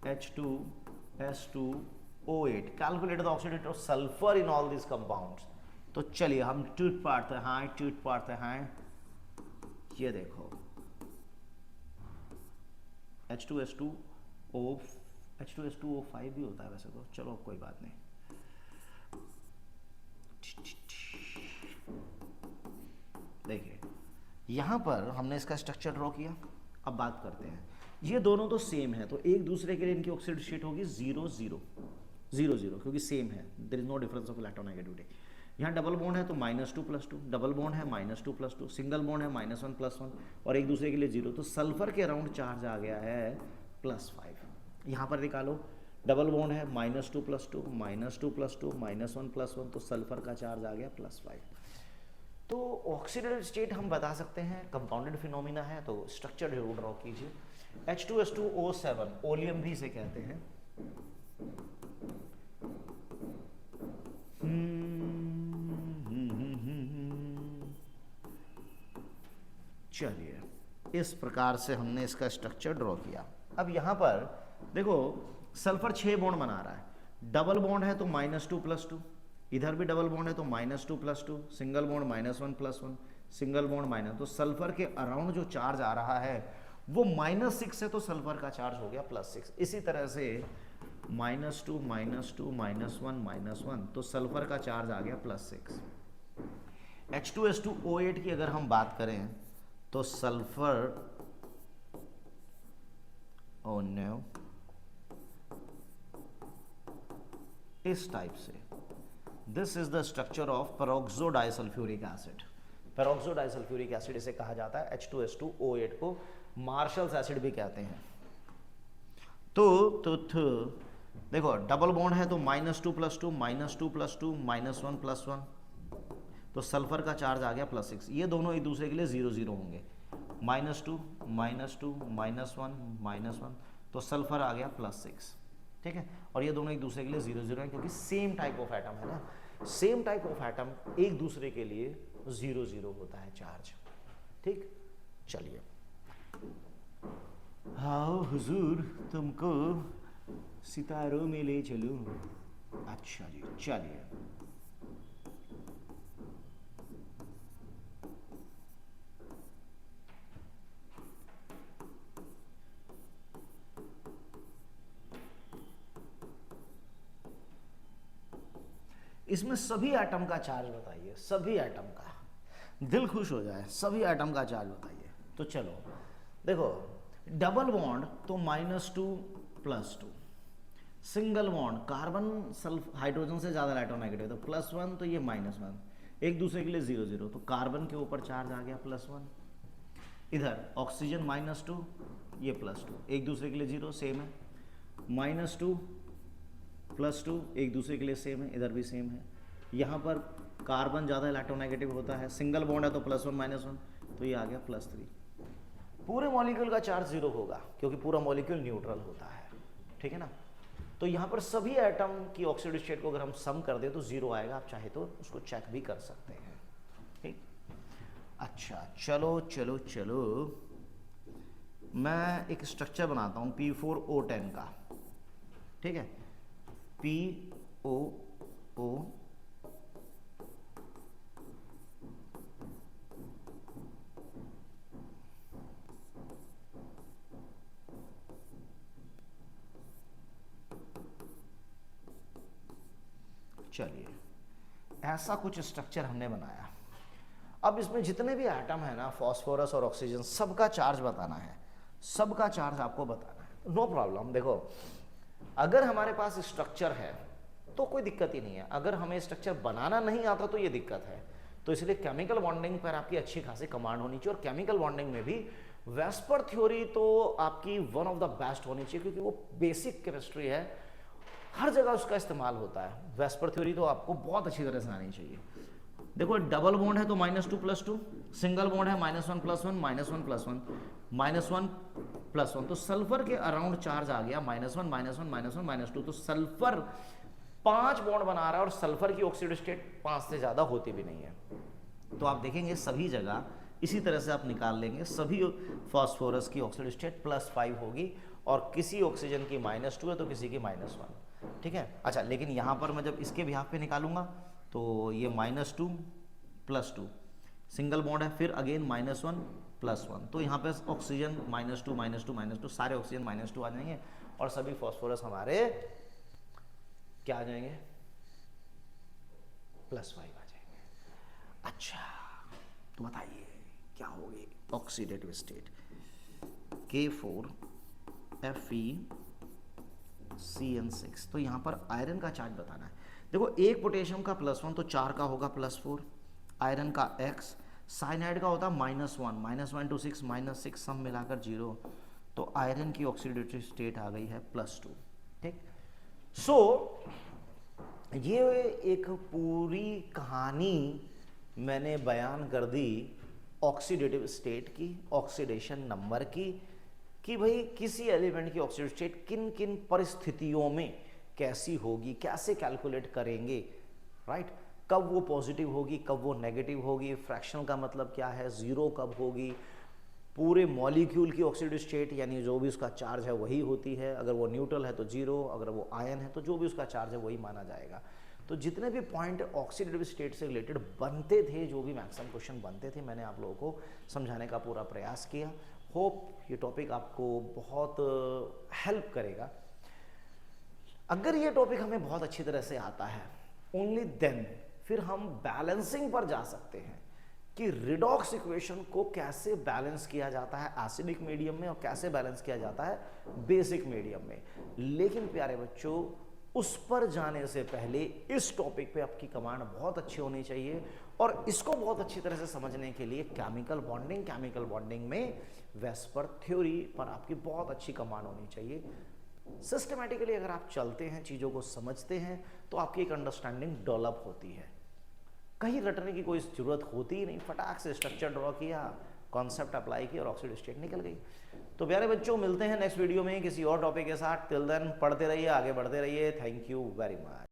H2S2O8 calculate the oxidative state of sulphur in all this compounds. तो चलिए हम टूट पाते हैं। ये देखो H2S2O5 भी होता है वैसे तो, चलो कोई बात नहीं। देखिए यहां पर हमने इसका स्ट्रक्चर ड्रॉ किया। अब बात करते हैं, ये दोनों तो सेम है, तो एक दूसरे के लिए इनकी ऑक्सीडेटिव स्टेट होगी 0 0 0 0, क्योंकि सेम है, there is no difference of electronegativity. यहाँ डबल बॉन्ड है तो -2 + 2, डबल बॉन्ड है -2 + 2, सिंगल बॉन्ड है -1 + 1, और एक दूसरे के लिए 0, तो सल्फर के अराउंड चार्ज आ गया है +5। यहाँ पर निकालो, डबल बॉन्ड है -2 + 2, -2 + 2, -1 + 1, तो सल्फर का चार्ज आ गया +5। तो ऑक्सीडेटिव स्टेट हम बता सकते हैं, कंपाउंडेड फिनोमिना है, तो स्ट्रक्चर जरूर ड्रॉ कीजिए। H2S2O7 ओलियम भी इसे कहते हैं। चलिए इस प्रकार से हमने इसका स्ट्रक्चर ड्रॉ किया। अब यहाँ पर देखो सल्फर 6 बॉन्ड बना रहा है, डबल बॉन्ड है तो -2 + 2, इधर भी डबल बॉन्ड है तो -2 + 2, सिंगल बॉन्ड -1 + 1, सिंगल बॉन्ड -, तो सल्फर के अराउंड जो चार्ज आ रहा है वो -6 है, तो सल्फर का चार्ज हो गया +6। इसी तरह से -2 -2 -1 -1, तो सल्फर का चार्ज आ गया +6। H2S2O8 की अगर हम बात करें तो सल्फर इस टाइप से, this is the structure of peroxodisulphuric acid. Peroxodisulphuric acid इसे कहा जाता है। H2S2O8 को मार्शल्स एसिड भी कहते हैं। तो देखो डबल बॉन्ड है तो -2 + 2, -2 + 2, -1 + 1, तो सल्फर का चार्ज आ गया +6, ये दोनों एक दूसरे के लिए 0 0 होंगे, -2 -2 -1 -1, तो सल्फर आ गया +6, ठीक है। और ये दोनों एक दूसरे के लिए 0 0 है, क्योंकि सेम टाइप ऑफ एटम है ना, सेम टाइप ऑफ एटम एक दूसरे के लिए 0 0 होता है चार्ज, ठीक। चलिए, हाँ हुजूर तुमको सितारों में ले चलूं। अच्छा जी, चलिए। इसमें सभी एटम का चार्ज बताइए, सभी एटम का, दिल खुश हो जाए, सभी एटम का चार्ज बताइए। तो चलो देखो, डबल बॉन्ड तो -2 +2, single bond carbon sulph hydrogen से ज़्यादा इलेक्ट्रोनेगेटिव, तो +1, तो ये -1, एक दूसरे के लिए 0 0, तो कार्बन के ऊपर चार्ज आ गया +1। इधर ऑक्सीजन -2, ये +2, एक दूसरे के लिए 0, सेम है, -2 +2 एक दूसरे के लिए सेम है, इधर भी सेम है। यहाँ पर कार्बन ज़्यादा इलेक्ट्रोनेगेटिव होता है, सिंगल बॉन्ड है तो +1 -1, तो ये आ गया +3। पूरे मॉलिक्यूल का चार्ज 0 होगा, क्योंकि पूरा मॉलिक्यूल न्यूट्रल होता है, ठीक है ना। तो यहाँ पर सभी एटम की ऑक्सीडेटिव स्टेट को अगर हम सम कर दें तो 0 आएगा, आप चाहे तो उसको चेक भी कर सकते हैं, ठीक। अच्छा चलो चलो चलो, मैं एक स्ट्रक्चर बनाता हूँ P4O10 का, ठीक है। POO चलिए, ऐसा कुछ स्ट्रक्चर हमने बनाया। अब इसमें जितने भी एटम है ना, फास्फोरस और ऑक्सीजन, सबका चार्ज बताना है, सबका चार्ज आपको बताना है, नो प्रॉब्लम। देखो, अगर हमारे पास स्ट्रक्चर है तो कोई दिक्कत ही नहीं है, अगर हमें स्ट्रक्चर बनाना नहीं आता तो ये दिक्कत है। तो इसलिए केमिकल बॉन्डिंग पर आपकी अच्छी खासी कमांड होनी चाहिए, और केमिकल बॉन्डिंग में भी वेस्पर थ्योरी तो आपकी वन ऑफ द बेस्ट होनी चाहिए, क्योंकि वो बेसिक केमिस्ट्री है, हर जगह उसका इस्तेमाल होता है। वेस्पर थ्योरी तो आपको बहुत अच्छी तरह से आनी चाहिए। देखो, डबल बॉन्ड है तो -2 +2, सिंगल बॉन्ड है -1 +1 -1 +1 -1 +1, तो सल्फर के अराउंड चार्ज आ गया -1 -1 -1 -2, तो सल्फर 5 बॉन्ड बना रहा है, और सल्फर की ऑक्सीडेटिव स्टेट 5 से ज़्यादा होती भी नहीं है। तो आप देखेंगे सभी जगह इसी तरह से आप निकाल लेंगे, सभी फास्फोरस की ऑक्सीडेटिव स्टेट +5 होगी, और किसी ऑक्सीजन की -2 है तो किसी की -1, ठीक है। अच्छा, लेकिन यहाँ पर मैं जब इसके बिहाफ पे निकालूंगा तो ये -2 +2, सिंगल बॉन्ड है, फिर अगेन -1 +1, तो यहाँ पे ऑक्सीजन -2 -2 -2, सारे ऑक्सीजन -2 आ जाएंगे, और सभी फास्फोरस हमारे क्या आ जाएंगे, +5 आ जाएंगे। अच्छा, तो बताइए क्या होगी ऑक्सीडेटिव स्टेट, K4Fe(CN6), तो यहाँ पर आयरन का चार्ज बताना है। देखो, एक पोटेशियम का +1 तो 4 का होगा +4, आयरन का X, साइनाइड का होता है -1 -1 to 6 -6, सब मिलाकर 0, तो आयरन की ऑक्सीडेटिव स्टेट आ गई है +2, ठीक। सो ये एक पूरी कहानी मैंने बयान कर दी ऑक्सीडेटिव स्टेट की, ऑक्सीडेशन नंबर की, कि भाई किसी एलिमेंट की ऑक्सीडेटिव स्टेट किन किन परिस्थितियों में कैसी होगी, कैसे कैलकुलेट करेंगे, राइट। कब वो पॉजिटिव होगी, कब वो नेगेटिव होगी, फ्रैक्शनल का मतलब क्या है, 0 कब होगी, पूरे मॉलिक्यूल की ऑक्सीडेटिव स्टेट यानी जो भी उसका चार्ज है वही होती है, अगर वो न्यूट्रल है तो 0, अगर वो आयन है तो जो भी उसका चार्ज है वही माना जाएगा। तो जितने भी पॉइंट ऑक्सीडेटिव स्टेट से रिलेटेड बनते थे, जो भी मैक्सिमम क्वेश्चन बनते थे, मैंने आप लोगों को समझाने का पूरा प्रयास किया। होप ये टॉपिक आपको बहुत हेल्प करेगा। अगर ये टॉपिक हमें बहुत अच्छी तरह से आता है, ओनली देन फिर हम बैलेंसिंग पर जा सकते हैं कि रिडॉक्स इक्वेशन को कैसे बैलेंस किया जाता है एसिडिक मीडियम में, और कैसे बैलेंस किया जाता है बेसिक मीडियम में। लेकिन प्यारे बच्चों, उस पर जाने से पहले इस टॉपिक पे आपकी कमांड बहुत अच्छी होनी चाहिए, और इसको बहुत अच्छी तरह से समझने के लिए केमिकल बॉन्डिंग में वेस्पर थ्योरी पर आपकी बहुत अच्छी कमांड होनी चाहिए। सिस्टमैटिकली अगर आप चलते हैं, चीज़ों को समझते हैं, तो आपकी एक अंडरस्टैंडिंग डेवलप होती है। कहीं रटने की कोई ज़रूरत होती ही नहीं, फटाक से स्ट्रक्चर ड्रॉ किया, कॉन्सेप्ट अप्लाई किया और ऑक्सीड स्टेट निकल गई। तो प्यारे बच्चों, मिलते हैं नेक्स्ट वीडियो में किसी और टॉपिक के साथ। टिल देन पढ़ते रहिए, आगे बढ़ते रहिए। Thank you very much.